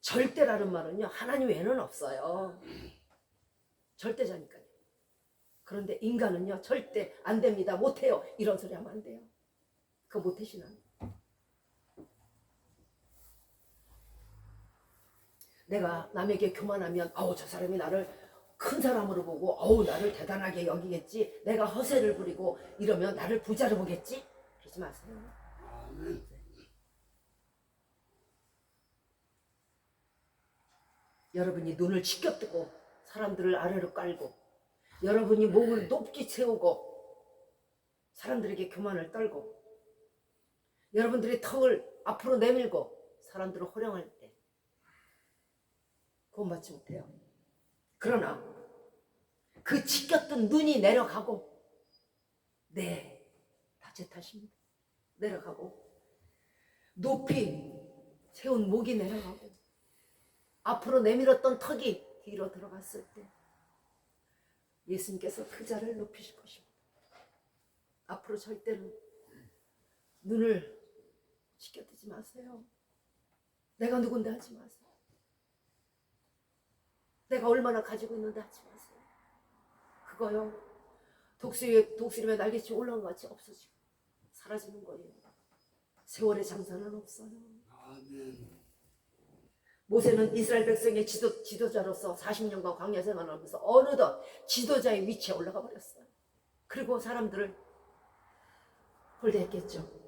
절대라는 말은요, 하나님 외에는 없어요. 절대자니까요. 그런데 인간은요, 절대 안 됩니다, 못해요, 이런 소리 하면 안 돼요. 그거 못해 신앙. 내가 남에게 교만하면 저 사람이 나를 큰 사람으로 보고 나를 대단하게 여기겠지, 내가 허세를 부리고 이러면 나를 부자로 보겠지, 그러지 마세요. 여러분이 눈을 치켜뜨고 사람들을 아래로 깔고 여러분이 몸을 높게 세우고 사람들에게 교만을 떨고 여러분들의 턱을 앞으로 내밀고 사람들을 호령할 때 구원받지 못해요. 그러나 그 치켰던 눈이 내려가고 네, 다 제 탓입니다. 내려가고 높이 세운 목이 내려가고 앞으로 내밀었던 턱이 뒤로 들어갔을 때 예수님께서 그 자를 높이실 것입니다. 앞으로 절대로 눈을 치켜뜨지 마세요. 내가 누군데 하지 마세요. 내가 얼마나 가지고 있는데 하지 마세요. 그거요, 독수리에 날개치 올라온 것 같이 없어지고 사라지는 거예요. 세월의 장사는 없어요. 아멘. 모세는 이스라엘 백성의 지도자로서 40년간 광야 생활을 하면서 어느덧 지도자의 위치에 올라가 버렸어요. 그리고 사람들을 홀대했겠죠.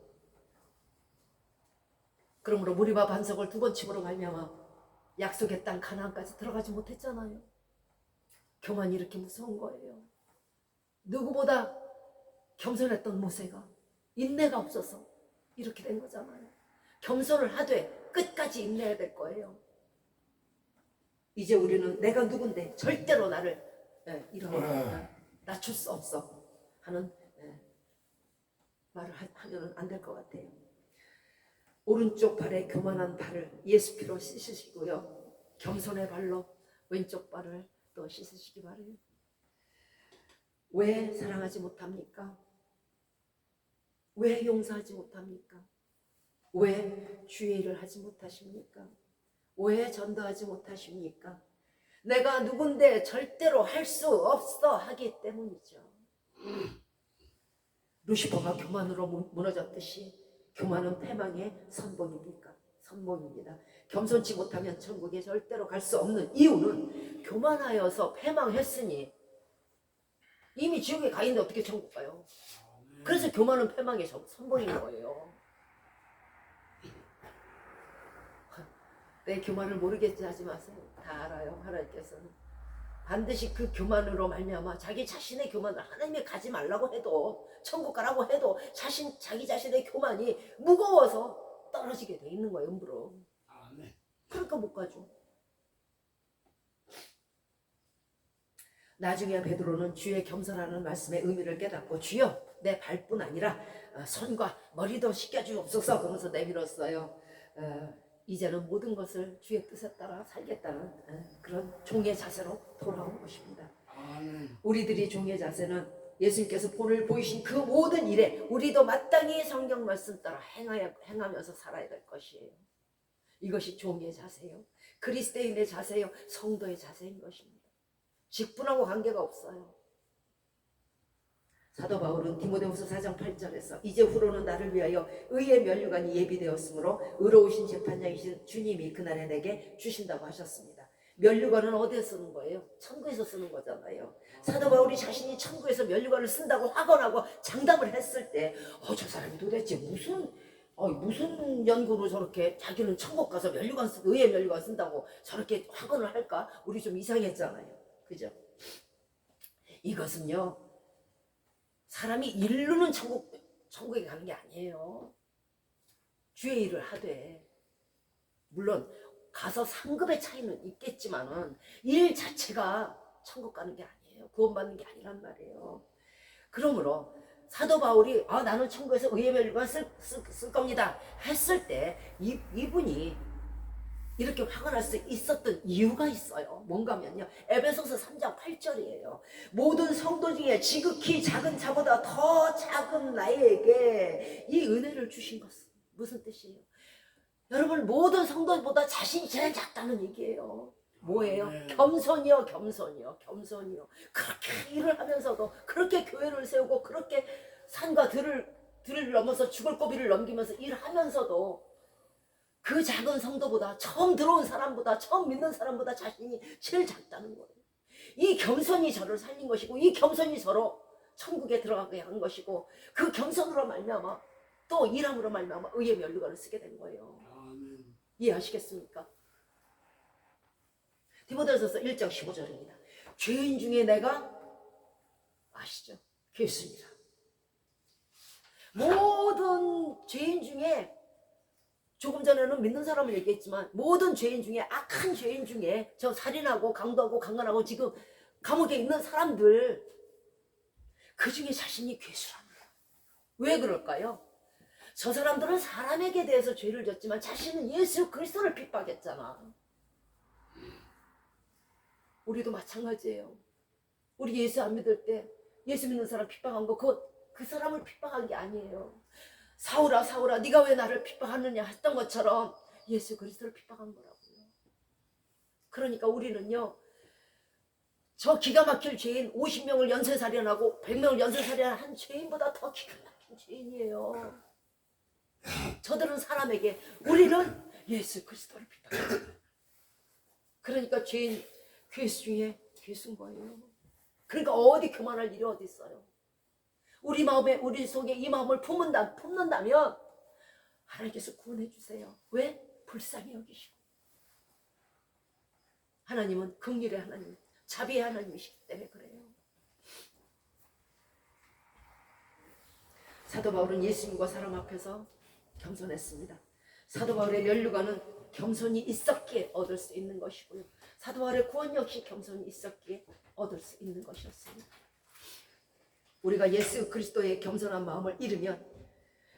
그러므로 무리와 반석을 두 번 침으로 말미암아 약속의 땅 가나안까지 들어가지 못했잖아요. 교만이 이렇게 무서운 거예요. 누구보다 겸손했던 모세가 인내가 없어서 이렇게 된 거잖아요. 겸손을 하되 끝까지 인내해야 될 거예요. 이제 우리는 내가 누군데 절대로 나를 이런 낮출 수 없어 하는 말을 하면 안 될 것 같아요. 오른쪽 발에 교만한 발을 예수 피로 씻으시고요. 겸손의 발로 왼쪽 발을 또 씻으시기 바래요. 왜 사랑하지 못합니까? 왜 용서하지 못합니까? 왜 주의 일을 하지 못하십니까? 왜 전도하지 못하십니까? 내가 누군데 절대로 할 수 없어 하기 때문이죠. 루시퍼가 교만으로 무너졌듯이 교만은 패망의 선봉입니다. 겸손치 못하면 천국에 절대로 갈 수 없는 이유는 교만하여서 패망했으니 이미 지옥에 가 있는데 어떻게 천국 가요? 그래서 교만은 패망의 선봉인 거예요. 내 교만을 모르겠지 하지 마세요. 다 알아요. 하나님께서는 반드시 그 교만으로 말미암아 자기 자신의 교만을 하나님이 가지 말라고 해도 천국 가라고 해도 자기 자신의 교만이 무거워서 떨어지게 돼 있는 거예요. 음부로. 아멘. 그러니까 못 가죠. 나중에 베드로는 주의 겸손하는 말씀의 의미를 깨닫고 주여 내 발뿐 아니라 손과 머리도 씻겨주옵소서 그러면서 내밀었어요. 이제는 모든 것을 주의 뜻에 따라 살겠다는 그런 종의 자세로 돌아온 것입니다. 아멘. 우리들이 종의 자세는 예수님께서 오늘 보이신 그 모든 일에 우리도 마땅히 성경 말씀 따라 행하면서 살아야 될 것이에요. 이것이 종의 자세요. 그리스도인의 자세요. 성도의 자세인 것입니다. 직분하고 관계가 없어요. 사도 바울은 디모데후서 4장 8절에서 이제 후로는 나를 위하여 의의 면류관이 예비되었으므로 의로우신 재판장이신 주님이 그날에 내게 주신다고 하셨습니다. 면류관은 어디에 쓰는 거예요? 천국에서 쓰는 거잖아요. 사도 바울이 자신이 천국에서 면류관을 쓴다고 확언하고 장담을 했을 때 저 사람이 도대체 무슨 연구로 저렇게 자기는 천국 가서 의의 면류관 쓴다고 저렇게 확언을 할까? 우리 좀 이상했잖아요. 그죠? 이것은요, 사람이 일루는 천국에 가는 게 아니에요. 주의 일을 하되, 물론 가서 상급의 차이는 있겠지만은 일 자체가 천국 가는 게 아니에요. 구원받는 게 아니란 말이에요. 그러므로 사도 바울이 나는 천국에서 의의 면류관 쓸 겁니다 했을 때 이분이 이렇게 확언할 수 있었던 이유가 있어요. 뭔가면요, 에베소서 3장 8절이에요. 모든 성도 중에 지극히 작은 자보다 더 작은 나에게 이 은혜를 주신 것은 무슨 뜻이에요? 여러분, 모든 성도보다 자신이 제일 작다는 얘기예요. 뭐예요? 겸손이요. 그렇게 일을 하면서도, 그렇게 교회를 세우고, 그렇게 산과 들을 넘어서 죽을 고비를 넘기면서 일하면서도 그 작은 성도보다, 처음 들어온 사람보다, 처음 믿는 사람보다 자신이 제일 작다는 거예요. 이 겸손이 저를 살린 것이고, 이 겸손이 저로 천국에 들어가게 한 것이고, 그 겸손으로 말미암아 또 일함으로 말미암아 의의 면류관을 쓰게 된 거예요. 아멘. 이해하시겠습니까? 디모데전서 1장 15절입니다. 죄인 중에 내가 아시죠? 괴수니라. 모든 죄인 중에 조금 전에는 믿는 사람을 얘기했지만 모든 죄인 중에 악한 죄인 중에 저 살인하고 강도하고 강간하고 지금 감옥에 있는 사람들 그 중에 자신이 괴수랍니다. 왜 그럴까요? 저 사람들은 사람에게 대해서 죄를 졌지만 자신은 예수 그리스도를 핍박했잖아. 우리도 마찬가지예요. 우리 예수 안 믿을 때 예수 믿는 사람 핍박한 거 그 사람을 핍박한 게 아니에요. 사울아 사울아 네가 왜 나를 핍박하느냐 했던 것처럼 예수 그리스도를 핍박한 거라고요. 그러니까 우리는요 저 기가 막힐 죄인 50명을 연쇄살인하고 100명을 연쇄살인한 죄인보다 더 기가 막힌 죄인이에요. 저들은 사람에게, 우리는 예수 그리스도를 핍박합니다. 그러니까 죄인 괴수 중에 괴수인 거예요. 그러니까 어디 교만할 일이 어디 있어요. 우리 마음에 우리 속에 이 마음을 품는다면 하나님께서 구원해 주세요. 왜? 불쌍히 여기시고 하나님은 긍휼의 하나님, 자비의 하나님이시기 때문에 그래요. 사도 바울은 예수님과 사람 앞에서 겸손했습니다. 사도 바울의 면류관은 겸손이 있었기에 얻을 수 있는 것이고요. 사도 바울의 구원 역시 겸손이 있었기에 얻을 수 있는 것이었습니다. 우리가 예수 그리스도의 겸손한 마음을 잃으면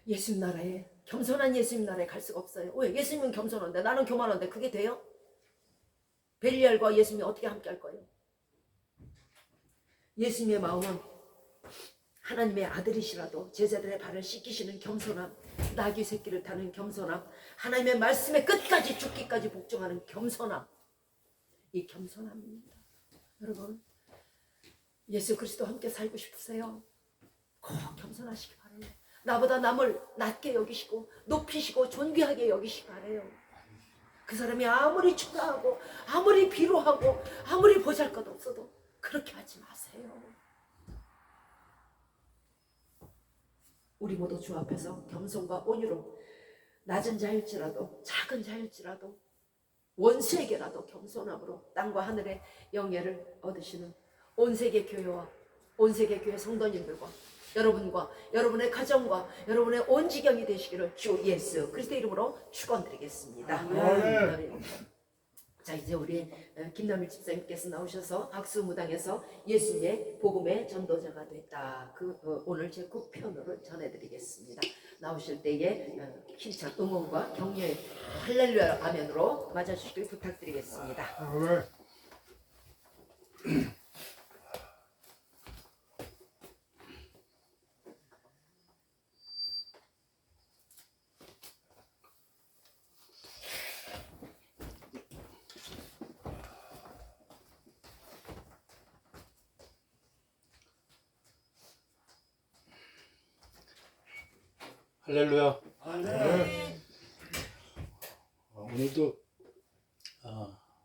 예수님 나라에, 겸손한 예수님 나라에 갈 수가 없어요. 왜? 예수님은 겸손한데 나는 교만한데 그게 돼요? 벨리알과 예수님이 어떻게 함께 할 거예요? 예수님의 마음은 하나님의 아들이시라도 제자들의 발을 씻기시는 겸손함, 나귀 새끼를 타는 겸손함, 하나님의 말씀에 끝까지 죽기까지 복종하는 겸손함, 이 겸손함입니다. 여러분 예수 그리스도 함께 살고 싶으세요? 꼭 겸손하시기 바라요. 나보다 남을 낮게 여기시고 높이시고 존귀하게 여기시기 바라요. 그 사람이 아무리 초라하고 아무리 비루하고 아무리 보잘것 없어도 그렇게 하지 마세요. 우리 모두 주 앞에서 겸손과 온유로 낮은 자일지라도 작은 자일지라도 원수에게라도 겸손함으로 땅과 하늘의 영예를 얻으시는 온 세계 교회와 온 세계 교회 성도님들과 여러분과 여러분의 가정과 여러분의 온 지경이 되시기를 주 예수 그리스도 이름으로 축원드리겠습니다. 아멘. 자 이제 우리 김남일 집사님께서 나오셔서 악수무당에서 예수님의 복음의 전도자가 됐다. 오늘 제 9편으로 전해드리겠습니다. 나오실 때에 힘찬 응원과 격려의 할렐루야 아멘으로 맞아주시길 부탁드리겠습니다. 할렐루야. 아멘. 오늘도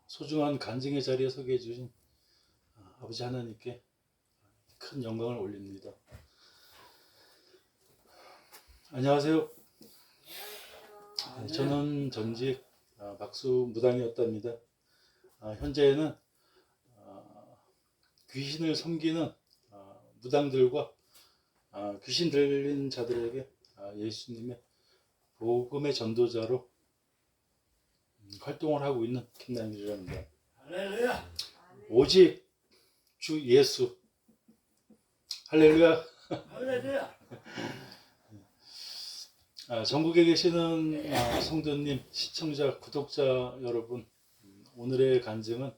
소중한 간증의 자리에 서게 해주신 아버지 하나님께 큰 영광을 올립니다. 안녕하세요. 저는 전직 박수 무당이었답니다. 현재는 귀신을 섬기는 무당들과 귀신 들린 자들에게 예수님의 복음의 전도자로 활동을 하고 있는 김남일이랍니다. 할렐루야. 오직 주 예수. 할렐루야. 할렐루야. 전국에 계시는 성도님, 시청자, 구독자 여러분, 오늘의 간증은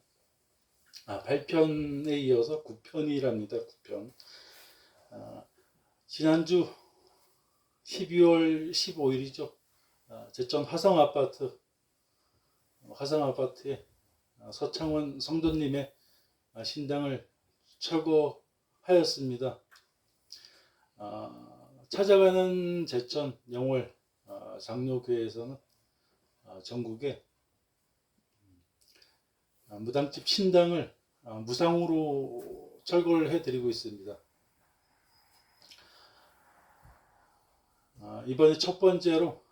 8편에 이어서 9편이랍니다. 9편. 지난주 12월 15일이죠. 제천 화성아파트에 서창원 성도님의 신당을 철거하였습니다. 찾아가는 제천 영월 장로교회에서는 전국에 무당집 신당을 무상으로 철거를 해드리고 있습니다. 이번에 첫 번째로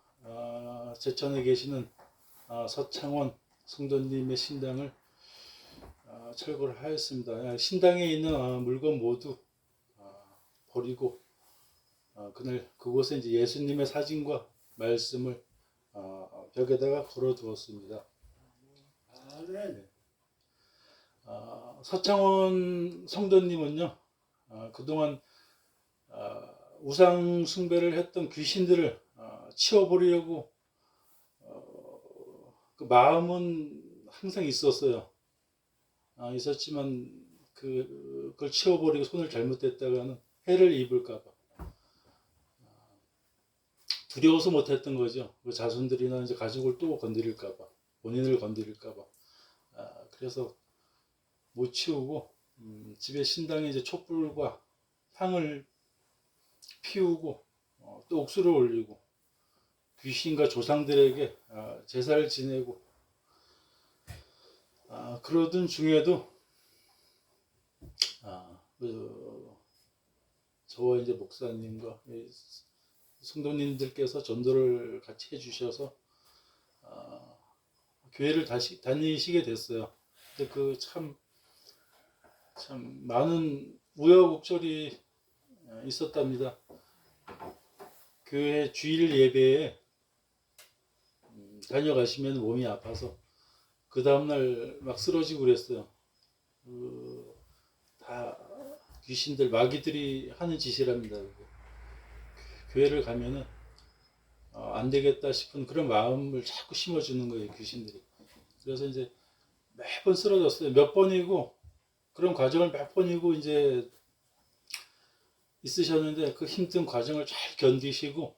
제천에 계시는 서창원 성도님의 신당을 철거를 하였습니다. 신당에 있는 물건 모두 버리고 그날 그곳에 이제 예수님의 사진과 말씀을 벽에다가 걸어 두었습니다. 아멘. 서창원 성도님은요, 그동안 우상 숭배를 했던 귀신들을 치워버리려고 그 마음은 항상 있었어요. 있었지만 그걸 치워버리고 손을 잘못댔다가는 해를 입을까봐 두려워서 못했던 거죠. 그 자손들이나 이제 가족을 또 건드릴까봐, 본인을 건드릴까봐. 그래서 못 치우고 집에 신당에 이제 촛불과 향을 피우고 또 옥수를 올리고 귀신과 조상들에게 제사를 지내고 그러던 중에도 저와 이제 목사님과 성도님들께서 전도를 같이 해주셔서 교회를 다시 다니시게 됐어요. 근데 그 참 많은 우여곡절이 있었답니다. 교회 주일 예배에 다녀가시면 몸이 아파서 그 다음날 막 쓰러지고 그랬어요. 다 귀신들, 마귀들이 하는 짓이랍니다. 교회를 가면은 안 되겠다 싶은 그런 마음을 자꾸 심어주는 거예요, 귀신들이. 그래서 이제 매번 쓰러졌어요. 몇 번이고, 그런 과정을 몇 번이고 이제 있으셨는데 그 힘든 과정을 잘 견디시고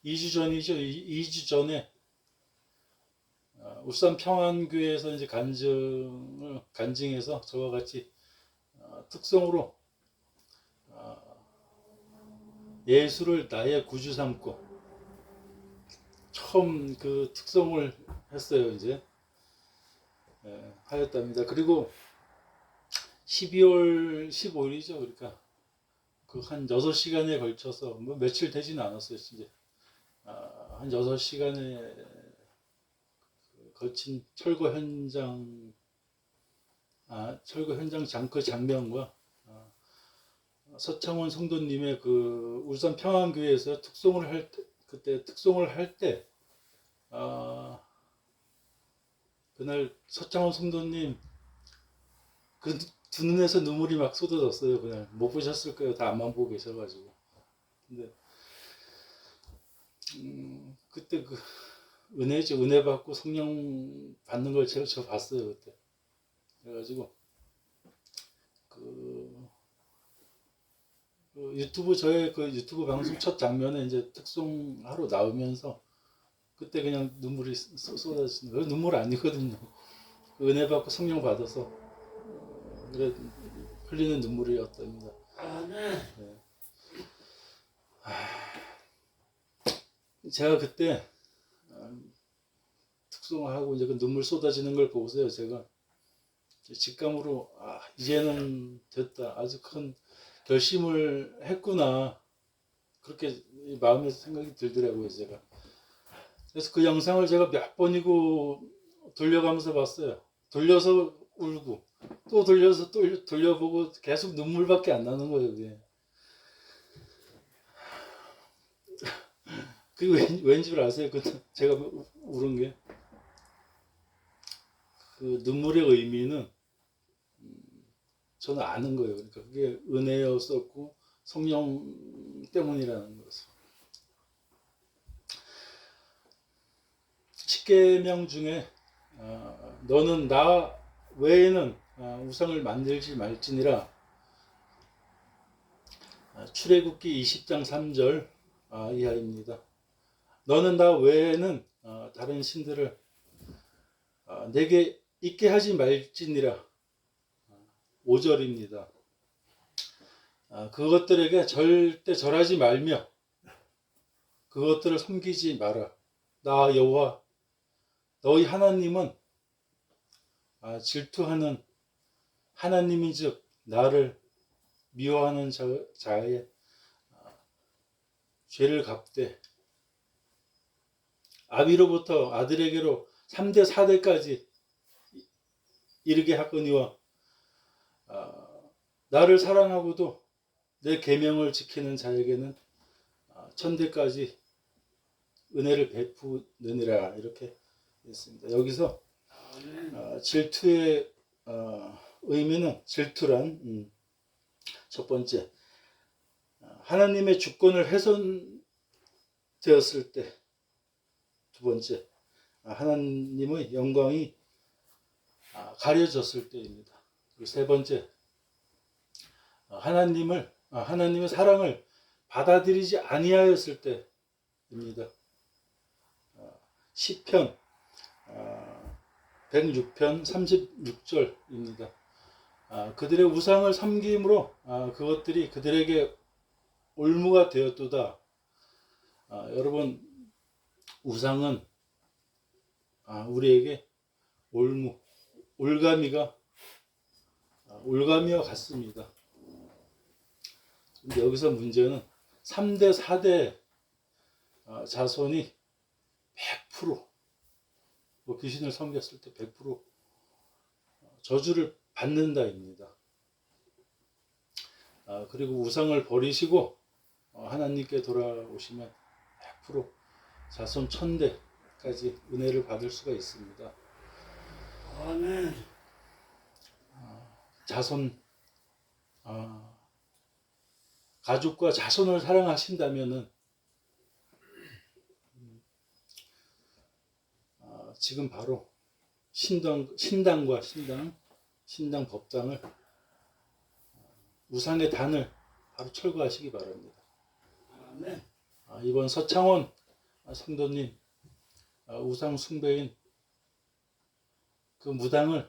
2주 전이죠. 2주 전에 울산 평안교회에서 이제 간증해서 저와 같이 특성으로 예수를 나의 구주 삼고 처음 그 특성을 했어요. 이제 하였답니다. 그리고 12월 15일이죠. 그러니까 그 한 6시간에 걸쳐서 뭐 며칠 되지는 않았어요. 이제 한 6시간에 걸친 철거 현장 그 장면과 서창원 성도님의 그 울산 평안교회에서 그때 특송을 할 때 그날 서창원 성도님 그 두 눈에서 눈물이 막 쏟아졌어요. 그날 못 보셨을 거예요. 다 앞만 보고 계셔가지고. 근데 그때 그 은혜죠. 은혜 받고 성령 받는 걸 저 봤어요. 그때. 그래가지고 그 유튜브 저의 그 유튜브 방송 첫 장면에 이제 특송하러 나오면서 그때 그냥 눈물이 쏟아지는 거예요. 눈물 아니거든요. 그 은혜 받고 성령 받아서 그래 흘리는 눈물이었답니다. 아멘. 제가 그때 특송하고 이제 그 눈물 쏟아지는 걸 보고서요. 제가 직감으로 이제는 됐다. 아주 큰 결심을 했구나. 그렇게 마음에 생각이 들더라고요. 제가. 그래서 그 영상을 제가 몇 번이고 돌려가면서 봤어요. 돌려서 울고 또 돌려서 또 돌려보고 계속 눈물밖에 안 나는 거예요. 그게. 그게 왠 줄 아세요? 제가 울은 게. 그 눈물의 의미는 저는 아는 거예요. 그러니까 그게 은혜였었고 성령 때문이라는 것을. 10계명 중에 너는 나 외에는 우상을 만들지 말지니라. 출애굽기 20장 3절 이하입니다. 너는 나 외에는 다른 신들을 내게 있게 하지 말지니라. 5절입니다. 그것들에게 절대 절하지 말며 그것들을 섬기지 마라. 나 여호와 너희 하나님은 질투하는 하나님인즉 나를 미워하는 자의 죄를 갚되 아비로부터 아들에게로 3대 4대까지 이르게 하거니와 나를 사랑하고도 내 계명을 지키는 자에게는 천대까지 은혜를 베푸느니라 이렇게 했습니다. 여기서 질투의 의미는 질투란 첫 번째 하나님의 주권을 훼손되었을 때, 두 번째 하나님의 영광이 가려졌을 때입니다. 그리고 세 번째 하나님의 사랑을 받아들이지 아니하였을 때입니다. 시편 106편 36절입니다. 그들의 우상을 섬김으로 그것들이 그들에게 올무가 되었도다. 여러분, 우상은 우리에게 올가미와 같습니다. 근데 여기서 문제는 3대 4대 자손이 100% 귀신을 섬겼을 때 100% 저주를 받는다입니다. 그리고 우상을 버리시고 하나님께 돌아오시면 100% 자손 1000대까지 은혜를 받을 수가 있습니다. 아멘. 가족과 자손을 사랑하신다면은 지금 바로 신당 법당을 우상의 단을 바로 철거하시기 바랍니다. 아멘. 이번 서창원 성도님 우상 숭배인 그 무당을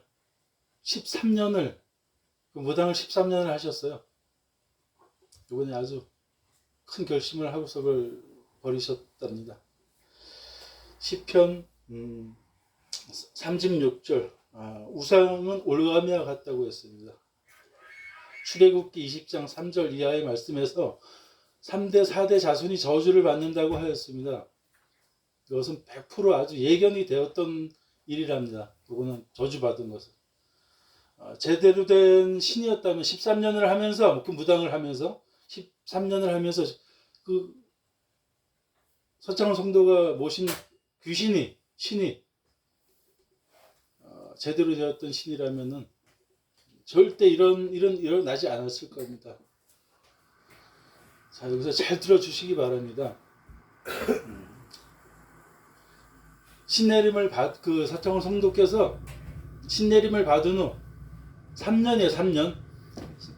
13년을 하셨어요. 이번에 아주 큰 결심을 하고서 그걸 버리셨답니다. 시편 36절 우상은 올가미와 같다고 했습니다. 출애굽기 20장 3절 이하의 말씀에서 3대 4대 자손이 저주를 받는다고 하였습니다. 이것은 100% 아주 예견이 되었던 일이랍니다. 그거는 저주받은 것은 제대로 된 신이었다면 13년을 하면서 그 무당을 하면서 13년을 하면서 그 서창원 성도가 모신 신이 제대로 되었던 신이라면은 절대 이런 일어나지 않았을 겁니다. 자, 여기서 잘 들어주시기 바랍니다. 신내림을 그 서창원 성도께서 신내림을 받은 후 3년이에요.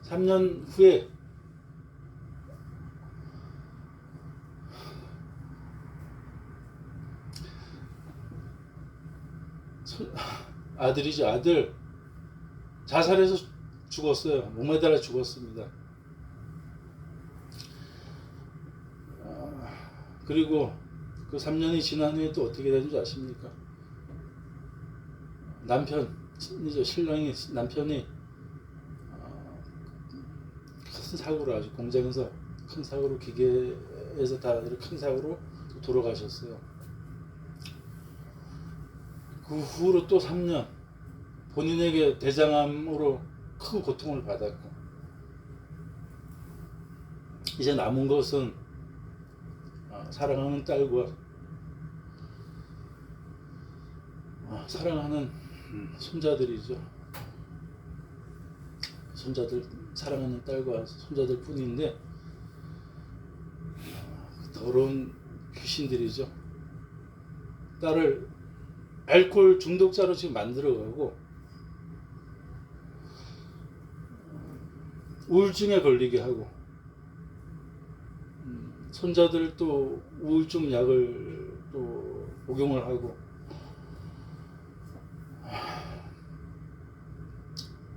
3년 후에 아들이죠. 아들 자살해서 죽었어요. 목매달아 죽었습니다. 그리고 그 3년이 지난 후에 또 어떻게 되는 줄 아십니까? 남편이 큰 사고로 아주 공장에서 큰 사고로 기계에서 다 큰 사고로 돌아가셨어요. 그 후로 또 3년 본인에게 대장암으로 큰 고통을 받았고 이제 남은 것은 사랑하는 딸과 사랑하는 손자들이죠. 사랑하는 딸과 손자들 뿐인데 더러운 귀신들이죠. 딸을 알코올 중독자로 지금 만들어가고 우울증에 걸리게 하고 손자들 또 우울증 약을 또 복용을 하고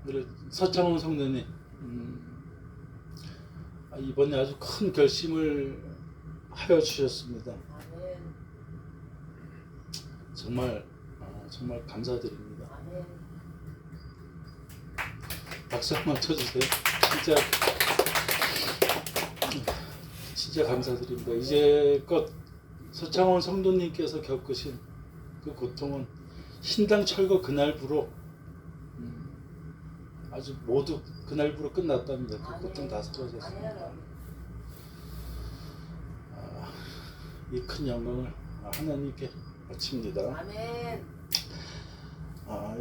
그래 서창원 성도님 이번에 아주 큰 결심을 하여 주셨습니다. 정말 감사드립니다. 박수 한번 쳐주세요. 진짜 감사드립니다. 이제껏 서창원 성도님께서 겪으신 그 고통은 신당 철거 그날부로 아주 모두 그날부로 끝났답니다. 그 고통 다 사라졌습니다. 이 큰 영광을 하나님께 바칩니다. 아멘.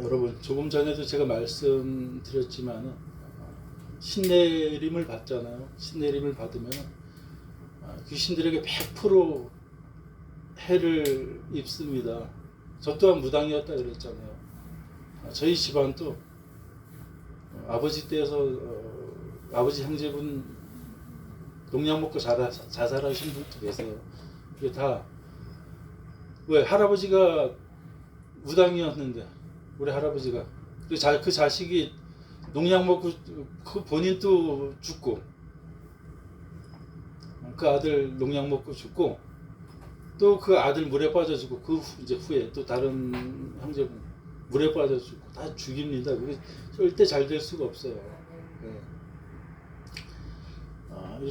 여러분 조금 전에도 제가 말씀드렸지만 신내림을 받잖아요. 신내림을 받으면 귀신들에게 100% 해를 입습니다. 저 또한 무당이었다 그랬잖아요. 저희 집안도 아버지 때에서 아버지 형제분 농약 먹고 자살하신 분도 계세요. 이게 다 왜 할아버지가 무당이었는데 우리 할아버지가 그 자식이 농약 먹고 그 본인도 죽고 그 아들 농약 먹고 죽고 또 그 아들 물에 빠져 죽고 그 후에 또 다른 형제분 물에 빠져 죽고 다 죽입니다. 그게 절대 잘 될 수가 없어요. 네.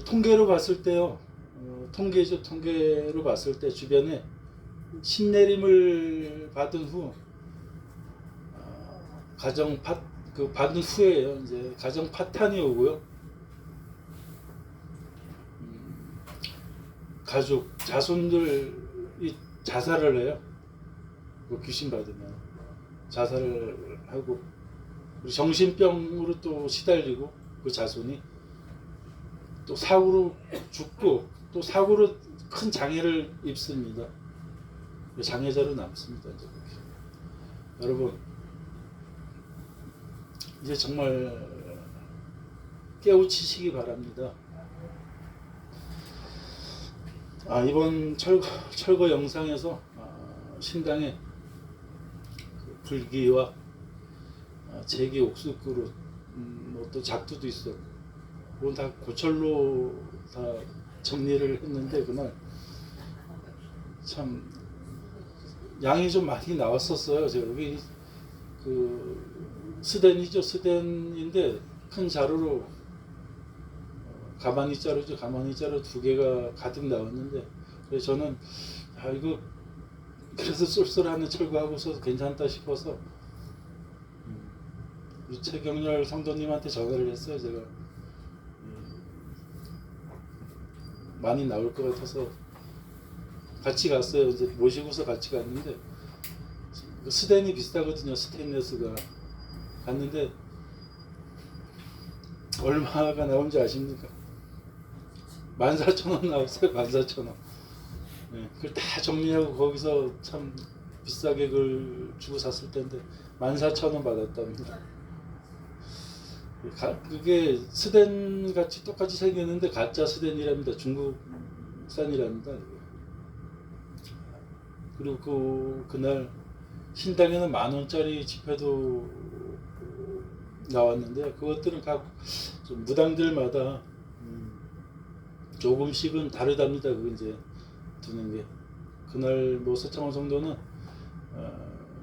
통계로 봤을 때요. 통계로 봤을 때 주변에 신내림을 받은 후 받은 후에요. 이제 가정 파탄이 오고요. 가족, 자손들이 자살을 해요. 귀신 받으면 자살을 하고 정신병으로 또 시달리고 그 자손이 또 사고로 죽고 또 사고로 큰 장애를 입습니다. 장애자로 남습니다. 이제 여러분 이제 정말 깨우치시기 바랍니다. 이번 철거 영상에서 신당의 불기와 제기 옥수그릇 또 작두도 있어. 그건 다 고철로 다 정리를 했는데 그날 참 양이 좀 많이 나왔었어요. 제가 여기 그 스댄인데 큰 자루로 가마니 자루 2개가 가득 나왔는데 그래서 저는 이거 그래서 쏠쏠하는 철거하고서 괜찮다 싶어서 우리 최경렬 성도님한테 전화를 했어요. 제가 많이 나올 것 같아서 같이 갔어요. 이제 모시고서 같이 갔는데 스텐이 비싸거든요. 스테인레스가 갔는데 얼마가 나온지 아십니까? 14,000원 나왔어요. 14,000원. 네, 그걸 다 정리하고 거기서 참 비싸게 그걸 주고 샀을 텐데 14,000원 받았답니다. 그게 스댄 같이 똑같이 생겼는데 가짜 스댄이랍니다. 중국산이랍니다. 그리고 그날 신당에는 10,000원짜리 지폐도 나왔는데 그것들은 각 좀 무당들마다 조금씩은 다르답니다. 그 이제 드는 게 그날 뭐 서창원 성도는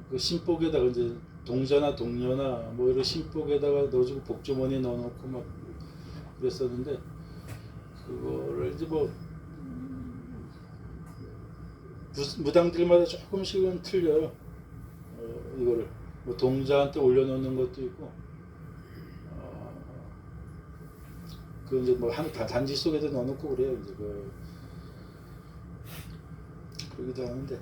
그 신복에다가 이제 동자나 동녀나 뭐 이런 신복에다가 넣어주고 복주머니에 넣어놓고 막 그랬었는데 그거를 이제 뭐 무당들마다 조금씩은 틀려요. 이거를 뭐 동자한테 올려놓는 것도 있고 그 이제 뭐 단지 속에도 넣어놓고 그래요. 이제 그러기도 하는데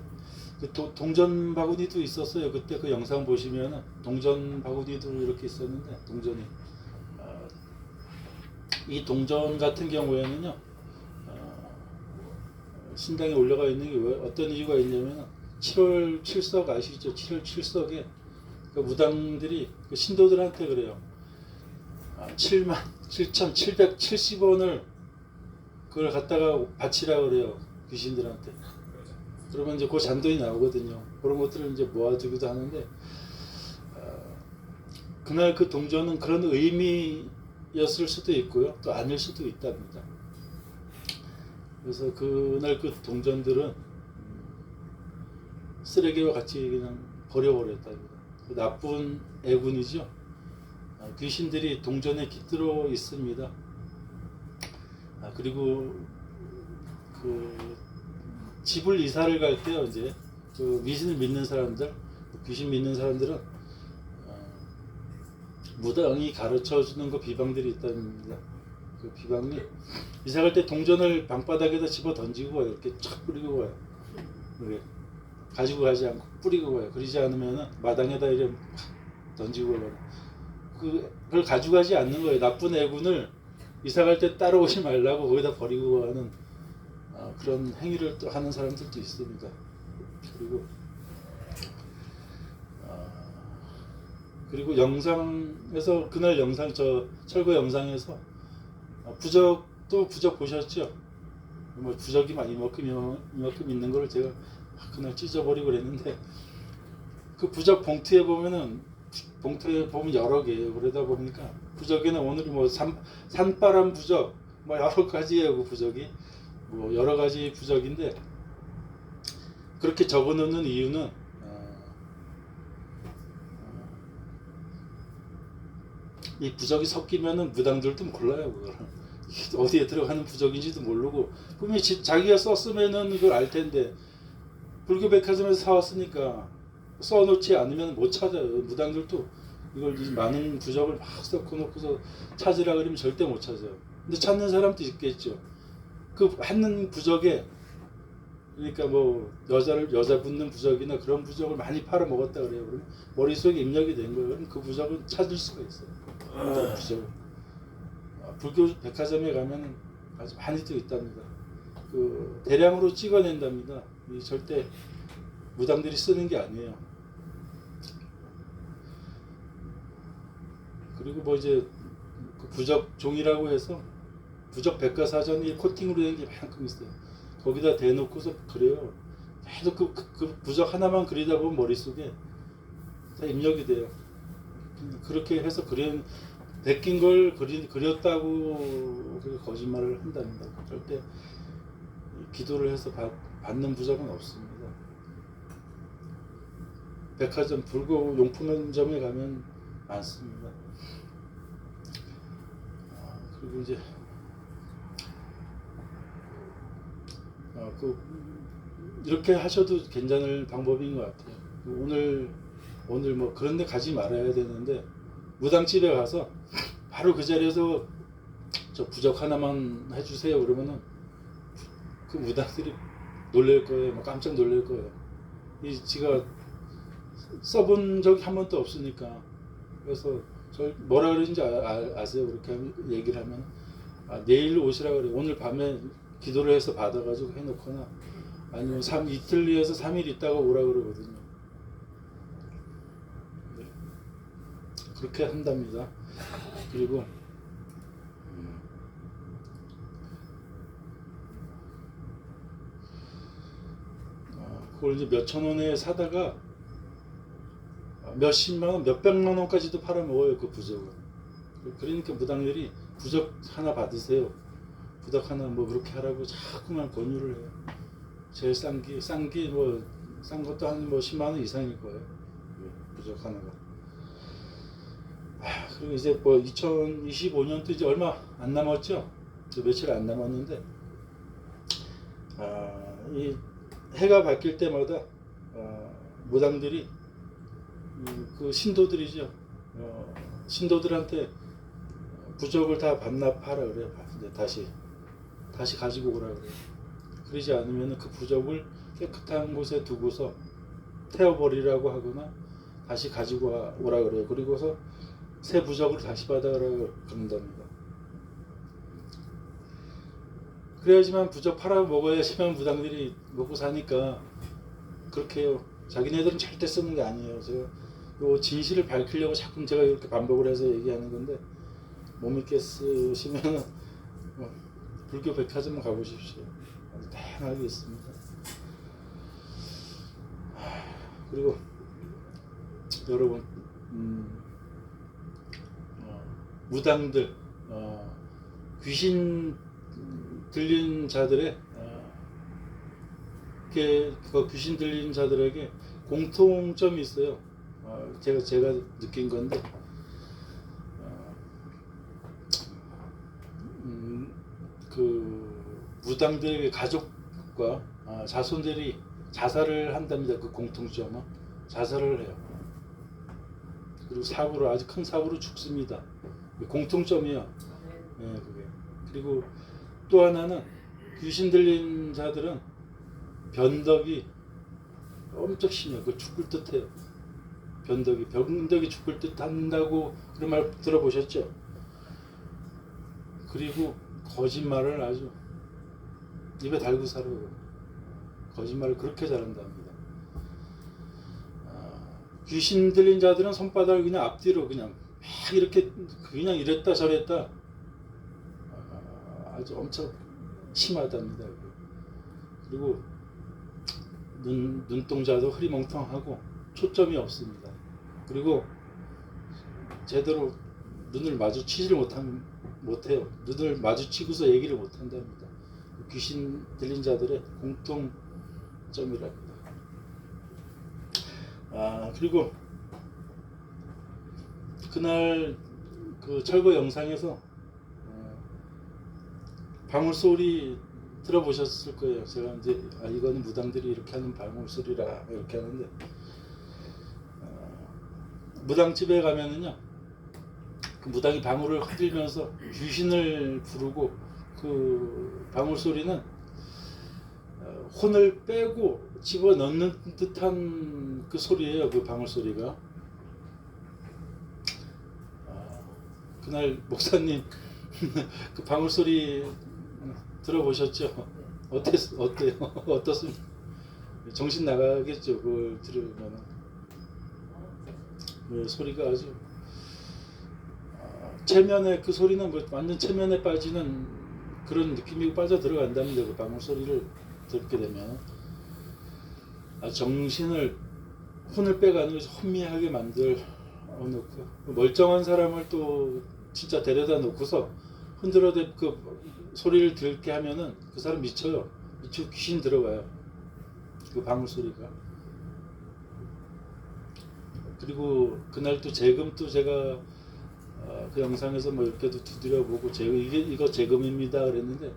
동전 바구니도 있었어요. 그때 그 영상 보시면 동전 바구니도 이렇게 있었는데 동전이 이 동전 같은 경우에는요 신당에 올라가 있는 게 왜 어떤 이유가 있냐면 7월 7석 아시죠? 7월 7석에 그 무당들이 그 신도들한테 그래요. 77,770원을 그걸 갖다가 바치라 그래요. 귀신들한테. 그러면 이제 그 잔돈이 나오거든요. 그런 것들을 이제 모아두기도 하는데 그날 그 동전은 그런 의미였을 수도 있고요. 또 아닐 수도 있답니다. 그래서 그날 그 동전들은 쓰레기와 같이 그냥 버려버렸답니다. 그 나쁜 애군이죠. 귀신들이 동전에 깃들어 있습니다. 그리고 그 집을 이사를 갈 때요, 이제 그 귀신을 믿는 사람들, 귀신 믿는 사람들은 무당이 가르쳐 주는 그 비방들이 있답니다. 그 비방이 이사 갈 때 동전을 방바닥에다 집어 던지고 와요. 이렇게 촥 뿌리고 와요. 이렇게 가지고 가지 않고 뿌리고 가요. 그러지 않으면 마당에다 이렇게 던지고 가요. 그걸 가져가지 않는 거예요. 나쁜 애군을 이사 갈 때 따라오지 말라고 거기다 버리고 가는 그런 행위를 또 하는 사람들도 있습니다. 그리고 영상에서 그날 영상 저 철거 영상에서 부적도 부적 보셨죠? 뭐 부적이 막 이만큼 있는 걸 제가 그날 찢어버리고 그랬는데 그 부적 봉투에 보면은 여러 개예요. 그러다 보니까 부적에는 오늘 뭐 산바람 부적 뭐 여러 가지예요. 그 부적이 뭐 여러 가지 부적인데 그렇게 적어놓는 이유는 이 부적이 섞이면은 무당들도 몰라요. 그걸 어디에 들어가는 부적인지도 모르고 분명히 자기가 썼으면은 그걸 알 텐데 불교 백화점에서 사왔으니까 써놓지 않으면 못 찾아요. 무당들도 이걸 많은 부적을 막 섞어놓고서 찾으라 그러면 절대 못 찾아요. 근데 찾는 사람도 있겠죠. 그 하는 부적에 그러니까 뭐 여자 붙는 부적이나 그런 부적을 많이 팔아 먹었다 그래요. 그러면 머릿속에 입력이 된 거예요. 그럼 그 부적은 찾을 수가 있어요. 부적. 불교 백화점에 가면 아주 많이 또 있답니다. 그 대량으로 찍어낸답니다. 절대 무당들이 쓰는 게 아니에요. 그리고 뭐 이제 그 부적 종이라고 해서 부적 백과사전이 코팅으로 된 게 만큼 있어요. 거기다 대놓고서 그래요. 계속 그 부적 하나만 그리다 보면 머릿속에 다 입력이 돼요. 그렇게 해서 베낀 걸 그렸다고 거짓말을 한답니다. 절대 기도를 해서 받는 부적은 없습니다. 백화점 불교 용품점에 가면 많습니다. 그리고 이제 이렇게 하셔도 괜찮을 방법인 것 같아요. 오늘 뭐 그런 데 가지 말아야 되는데 무당집에 가서 바로 그 자리에서 저 부적 하나만 해주세요 그러면은 그 무당들이 놀랄 거예요. 뭐 깜짝 놀랄 거예요. 지가 써본 적이 한 번도 없으니까. 그래서 뭐라 그러는지 아세요? 그렇게 얘기를 하면 내일 오시라 그래요. 오늘 밤에 기도를 해서 받아가지고 해놓거나 아니면 이틀 뒤에서 3일 있다가 오라 그러거든요. 네. 그렇게 한답니다. 그리고 그걸 이제 몇천 원에 사다가 몇십만 원, 몇백만 원까지도 팔아먹어요. 그 부적은. 그러니까 무당들이 부적 하나 받으세요. 부적 하나 뭐 그렇게 하라고 자꾸만 권유를 해요. 제일 싼 것도 한 뭐 10만 원 이상일 거예요. 부적 하나가. 그리고 이제 뭐 2025년도 이제 얼마 안 남았죠. 며칠 안 남았는데 이 해가 바뀔 때마다 무당들이 그 신도들이죠. 신도들한테 부적을 다 반납하라 그래요. 이제 다시 가지고 오라 그래요. 그러지 않으면 그 부적을 깨끗한 곳에 두고서 태워버리라고 하거나 다시 가지고 오라 그래요. 그리고서 새 부적을 다시 받아가라고 그런답니다. 그래야지만 부적 팔아 먹어야지만 무당들이 먹고 사니까 그렇게 해요. 자기네들은 절대 쓰는 게 아니에요. 제가 요 진실을 밝히려고 자꾸 제가 이렇게 반복을 해서 얘기하는 건데 못 믿겠으시면 불교 백화점 가보십시오. 아주 다양하게 있습니다. 그리고 여러분 무당들 귀신 들린 자들의 그 귀신 들린 자들에게 공통점이 있어요. 제가 느낀 건데 그 무당들의 가족과 자손들이 자살을 한답니다. 그 공통점은 자살을 해요. 그리고 사고로 아주 큰 사고로 죽습니다. 공통점이야. 아멘. 예, 그게. 그리고 또 하나는 귀신 들린 자들은 변덕이 엄청 심해요. 그 죽을 듯해요. 변덕이 죽을 듯한다고 그런 말 들어보셨죠? 그리고 거짓말을 아주 입에 달고 살아요. 거짓말을 그렇게 잘한답니다. 귀신 들린 자들은 손바닥을 그냥 앞뒤로 그냥 막 이렇게 그냥 이랬다 저랬다 아주 엄청 심하답니다. 그리고 눈동자도 흐리멍텅하고 초점이 없습니다. 그리고 제대로 눈을 마주치지를 못해요. 눈을 마주치고서 얘기를 못한답니다. 귀신 들린 자들의 공통점이랍니다. 그리고 그날 그 철거 영상에서 방울 소리 들어보셨을 거예요. 제가 이제 이거는 무당들이 이렇게 하는 방울 소리라 이렇게 하는데 무당집에 가면은요 그 무당이 방울을 흔들면서 귀신을 부르고 그 방울 소리는 혼을 빼고 집어넣는 듯한 그 소리예요. 그 방울 소리가. 그날 목사님 그 방울 소리 들어보셨죠? 어때요? 어떻습니까? 정신 나가겠죠. 그걸 들으면 그 소리가 아주 체면에 그 소리는 뭐 완전 체면에 빠지는 그런 느낌이 빠져 들어간답니다. 그 방울 소리를 듣게 되면 아주 정신을 혼을 빼가는 혼미하게 만들어 놓고 멀쩡한 사람을 또 진짜 데려다 놓고서 흔들어대 그 소리를 들게 하면은 그 사람 미쳐요. 미치고 귀신 들어가요. 그 방울 소리가. 그리고 그날 또 재금도 제가 그 영상에서 뭐 이렇게도 두드려 보고 이거 재금입니다 그랬는데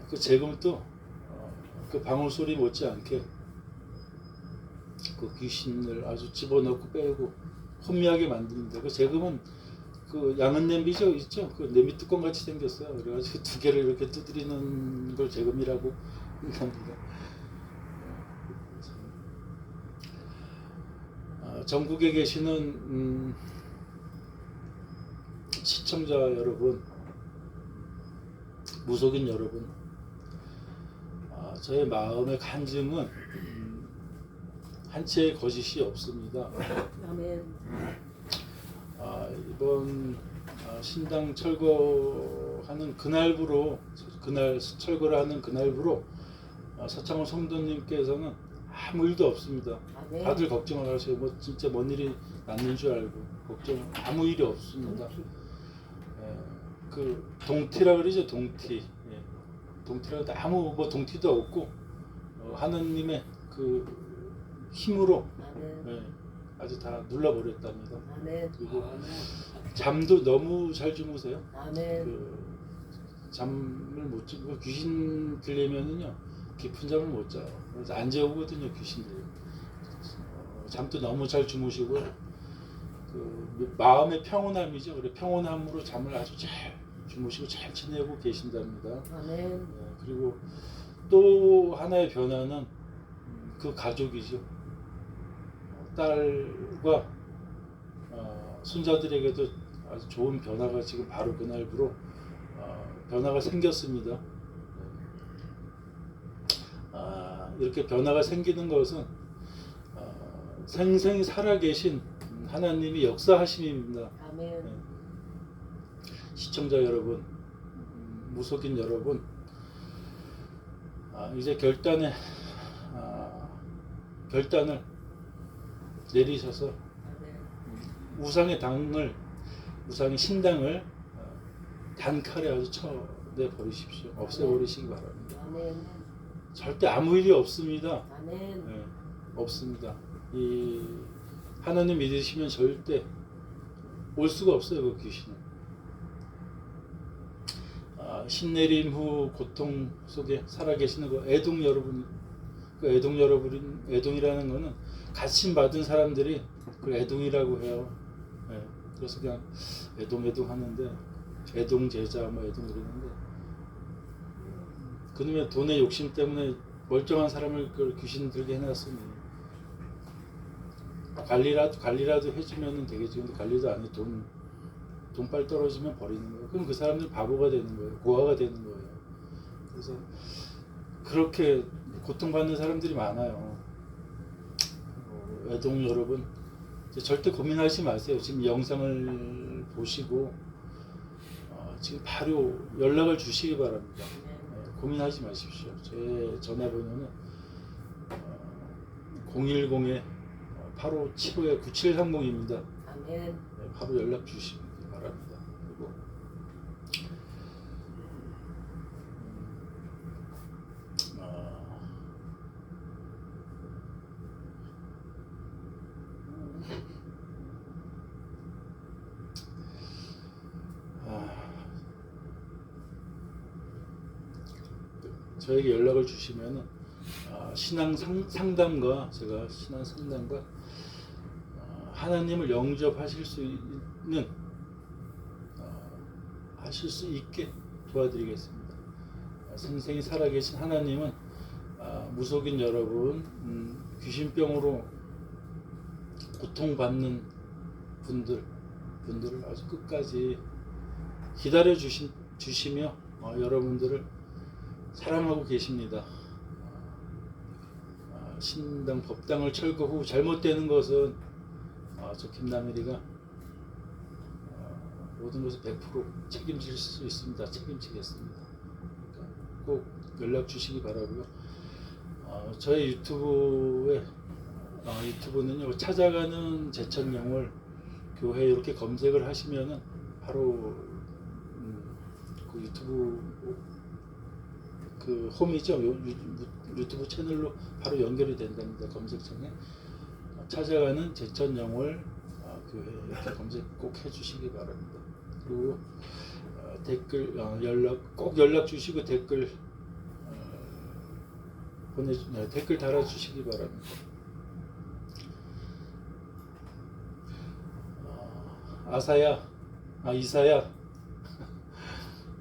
그 재금도 그 방울 소리 못지않게 그 귀신을 아주 집어넣고 빼고 혼미하게 만듭니다. 그 재금은 그 양은 냄비죠 있죠? 그 냄비 뚜껑 같이 생겼어요. 그래가지고 두 개를 이렇게 두드리는 걸 재금이라고 합니다. 전국에 계시는 시청자 여러분, 무속인 여러분, 저의 마음의 간증은 한치의 거짓이 없습니다. 아멘. 이번 신당 철거하는 그날부로 철거를 하는 그날부로 서창원 성도님께서는 아무 일도 없습니다. 아멘. 다들 걱정을 하세요. 뭐 진짜 뭔 일이 났는 줄 알고 걱정 아무 일이 없습니다. 그 동티라 그러죠. 동티. 동티라고 아무 뭐 동티도 없고 하느님의 그 힘으로 아주 다 눌러버렸답니다. 아멘. 그리고 잠도 너무 잘 주무세요. 아멘. 그 잠을 못 주고 귀신 들리면은요 깊은 잠을 못 자요. 그래서 안 재우거든요 귀신들. 잠도 너무 잘 주무시고 그 마음의 평온함이죠. 그래 평온함으로 잠을 아주 잘 주무시고 잘 지내고 계신답니다. 아멘. 그리고 또 하나의 변화는 그 가족이죠. 딸과 손자들에게도 아주 좋은 변화가 지금 바로 그날부로 변화가 생겼습니다. 이렇게 변화가 생기는 것은 생생히 살아계신 하나님이 역사하심입니다. 아멘. 시청자 여러분, 무속인 여러분, 이제 결단을 내리셔서 우상의 신당을 단칼에 아주 쳐내 버리십시오. 없애버리시기 바랍니다. 아멘. 절대 아무 일이 없습니다. 아멘. 네, 없습니다. 이 하나님 믿으시면 절대 올 수가 없어요. 그 귀신은. 신내림 후 고통 속에 살아계시는 그 애동 여러분 그 애동이라는 거는 가르침 받은 사람들이 그걸 애동이라고 해요. 예, 그래서 그냥 애동 하는데 애동제자 뭐 애동 이러는데 그놈의 돈의 욕심 때문에 멀쩡한 사람을 그걸 귀신 들게 해놨으니 관리라도 해주면 되겠지. 근데 관리도 안 해. 돈빨 떨어지면 버리는 거예요. 그럼 그 사람들 바보가 되는 거예요. 고아가 되는 거예요. 그래서 그렇게 고통받는 사람들이 많아요. 애동 여러분 절대 고민하지 마세요. 지금 영상을 보시고 지금 바로 연락을 주시기 바랍니다. 고민하지 마십시오. 제 전화번호는 010-8575-9730입니다. 아멘. 바로 연락 주시기 바랍니다. 그리고 저에게 연락을 주시면은 신앙 상담과 제가 신앙 상담과 하나님을 영접하실 수 있는 하실 수 있게 도와드리겠습니다. 생생히 살아계신 하나님은 무속인 여러분, 귀신병으로 고통받는 분들을 아주 끝까지 기다려 주시며 여러분들을 사랑하고 계십니다. 신당 법당을 철거 후 잘못되는 것은 저 김남일이가 모든 것을 100% 책임질 수 있습니다. 책임지겠습니다. 그러니까 꼭 연락 주시기 바라고요. 저의 유튜브는요, 찾아가는 제천영월 교회 이렇게 검색을 하시면은 바로 그 유튜브 그 홈이죠. 유튜브 채널로 바로 연결이 된답니다. 검색창에 찾아가는 제천영월 교회 이렇게 검색 꼭 해주시기 바랍니다. 그리고 댓글 꼭 연락 주시고 댓글 댓글 달아주시기 바랍니다.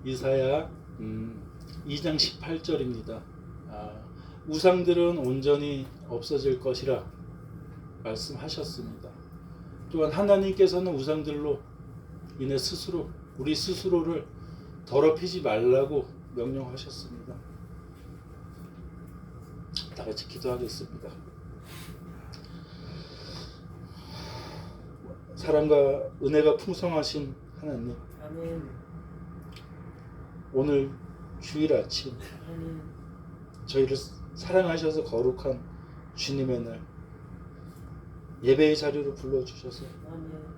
이사야 2장 18절입니다. 우상들은 온전히 없어질 것이라 말씀하셨습니다. 또한 하나님께서는 우상들로 인해 우리 스스로를 더럽히지 말라고 명령하셨습니다. 다 같이 기도하겠습니다. 사랑과 은혜가 풍성하신 하나님, 아멘. 오늘 주일 아침 아멘. 저희를 사랑하셔서 거룩한 주님의 날 예배의 자리로 불러주셔서 아멘.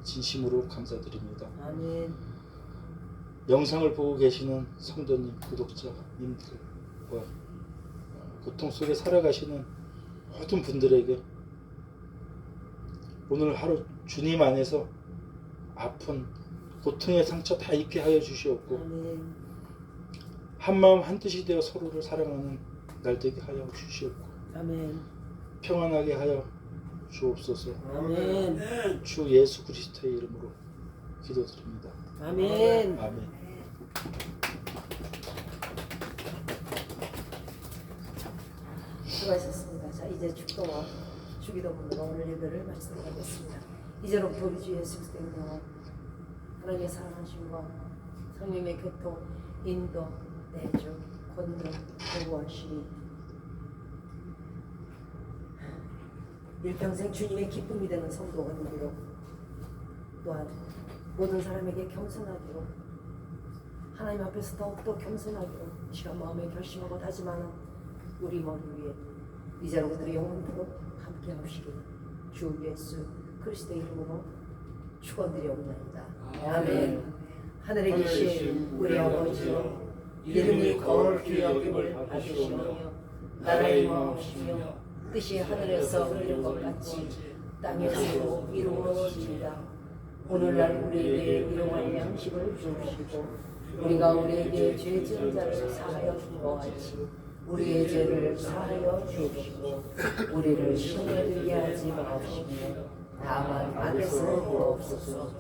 진심으로 감사드립니다. 아멘. 영상을 보고 계시는 성도님, 구독자님들과 고통 속에 살아가시는 모든 분들에게 오늘 하루 주님 안에서 아픈 고통의 상처 다 잊게 하여 주시옵고 아멘. 한마음 한뜻이 되어 서로를 사랑하는 날 되게 하여 주시옵고 아멘. 평안하게 하여 주옵소서. 아멘. 주 예수 그리스도의 이름으로 기도드립니다. 아멘. 아멘. 수고하셨습니다. 자, 이제 축도와 주기도문으로 오늘 예배를 마치도록하겠습니다. 이제로부터 우리 주 예수 그리스도의 은혜와 하나님의 사랑하심과 성령의 교통, 인도, 내주, 권능, 보호하심이 일평생 주님의 기쁨이 되는 성도가 되기로, 또한 모든 사람에게 겸손하기로, 하나님 앞에서 더욱더 겸손하기로 이 시간 마음에 결심하고 다짐하는 우리 머리 위에 이제로부터 영원토록 함께 하시길 주 예수 그리스도의 이름으로 축원드리옵나이다. 아멘. 하늘에 계신 우리 아버지여, 이름이 거룩히 여김을 받으시오며 나라의 마음이시며 뜻이 하늘에서 이룬 것 같이 땅에서도 이루어집니다. 오늘날 우리에게 일용할 양식을 주시고 우리가 우리에게 죄 지은 자를 사하여 준 것 같이 우리의 죄를 사하여 주옵시고 우리를 시험에 들게 하지 마옵시고 다만 악에서 구하옵소서.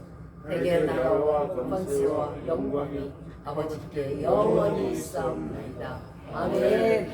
내게 나라와 권세와 영광이 아버지께 영원히 있사옵나이다. 아멘.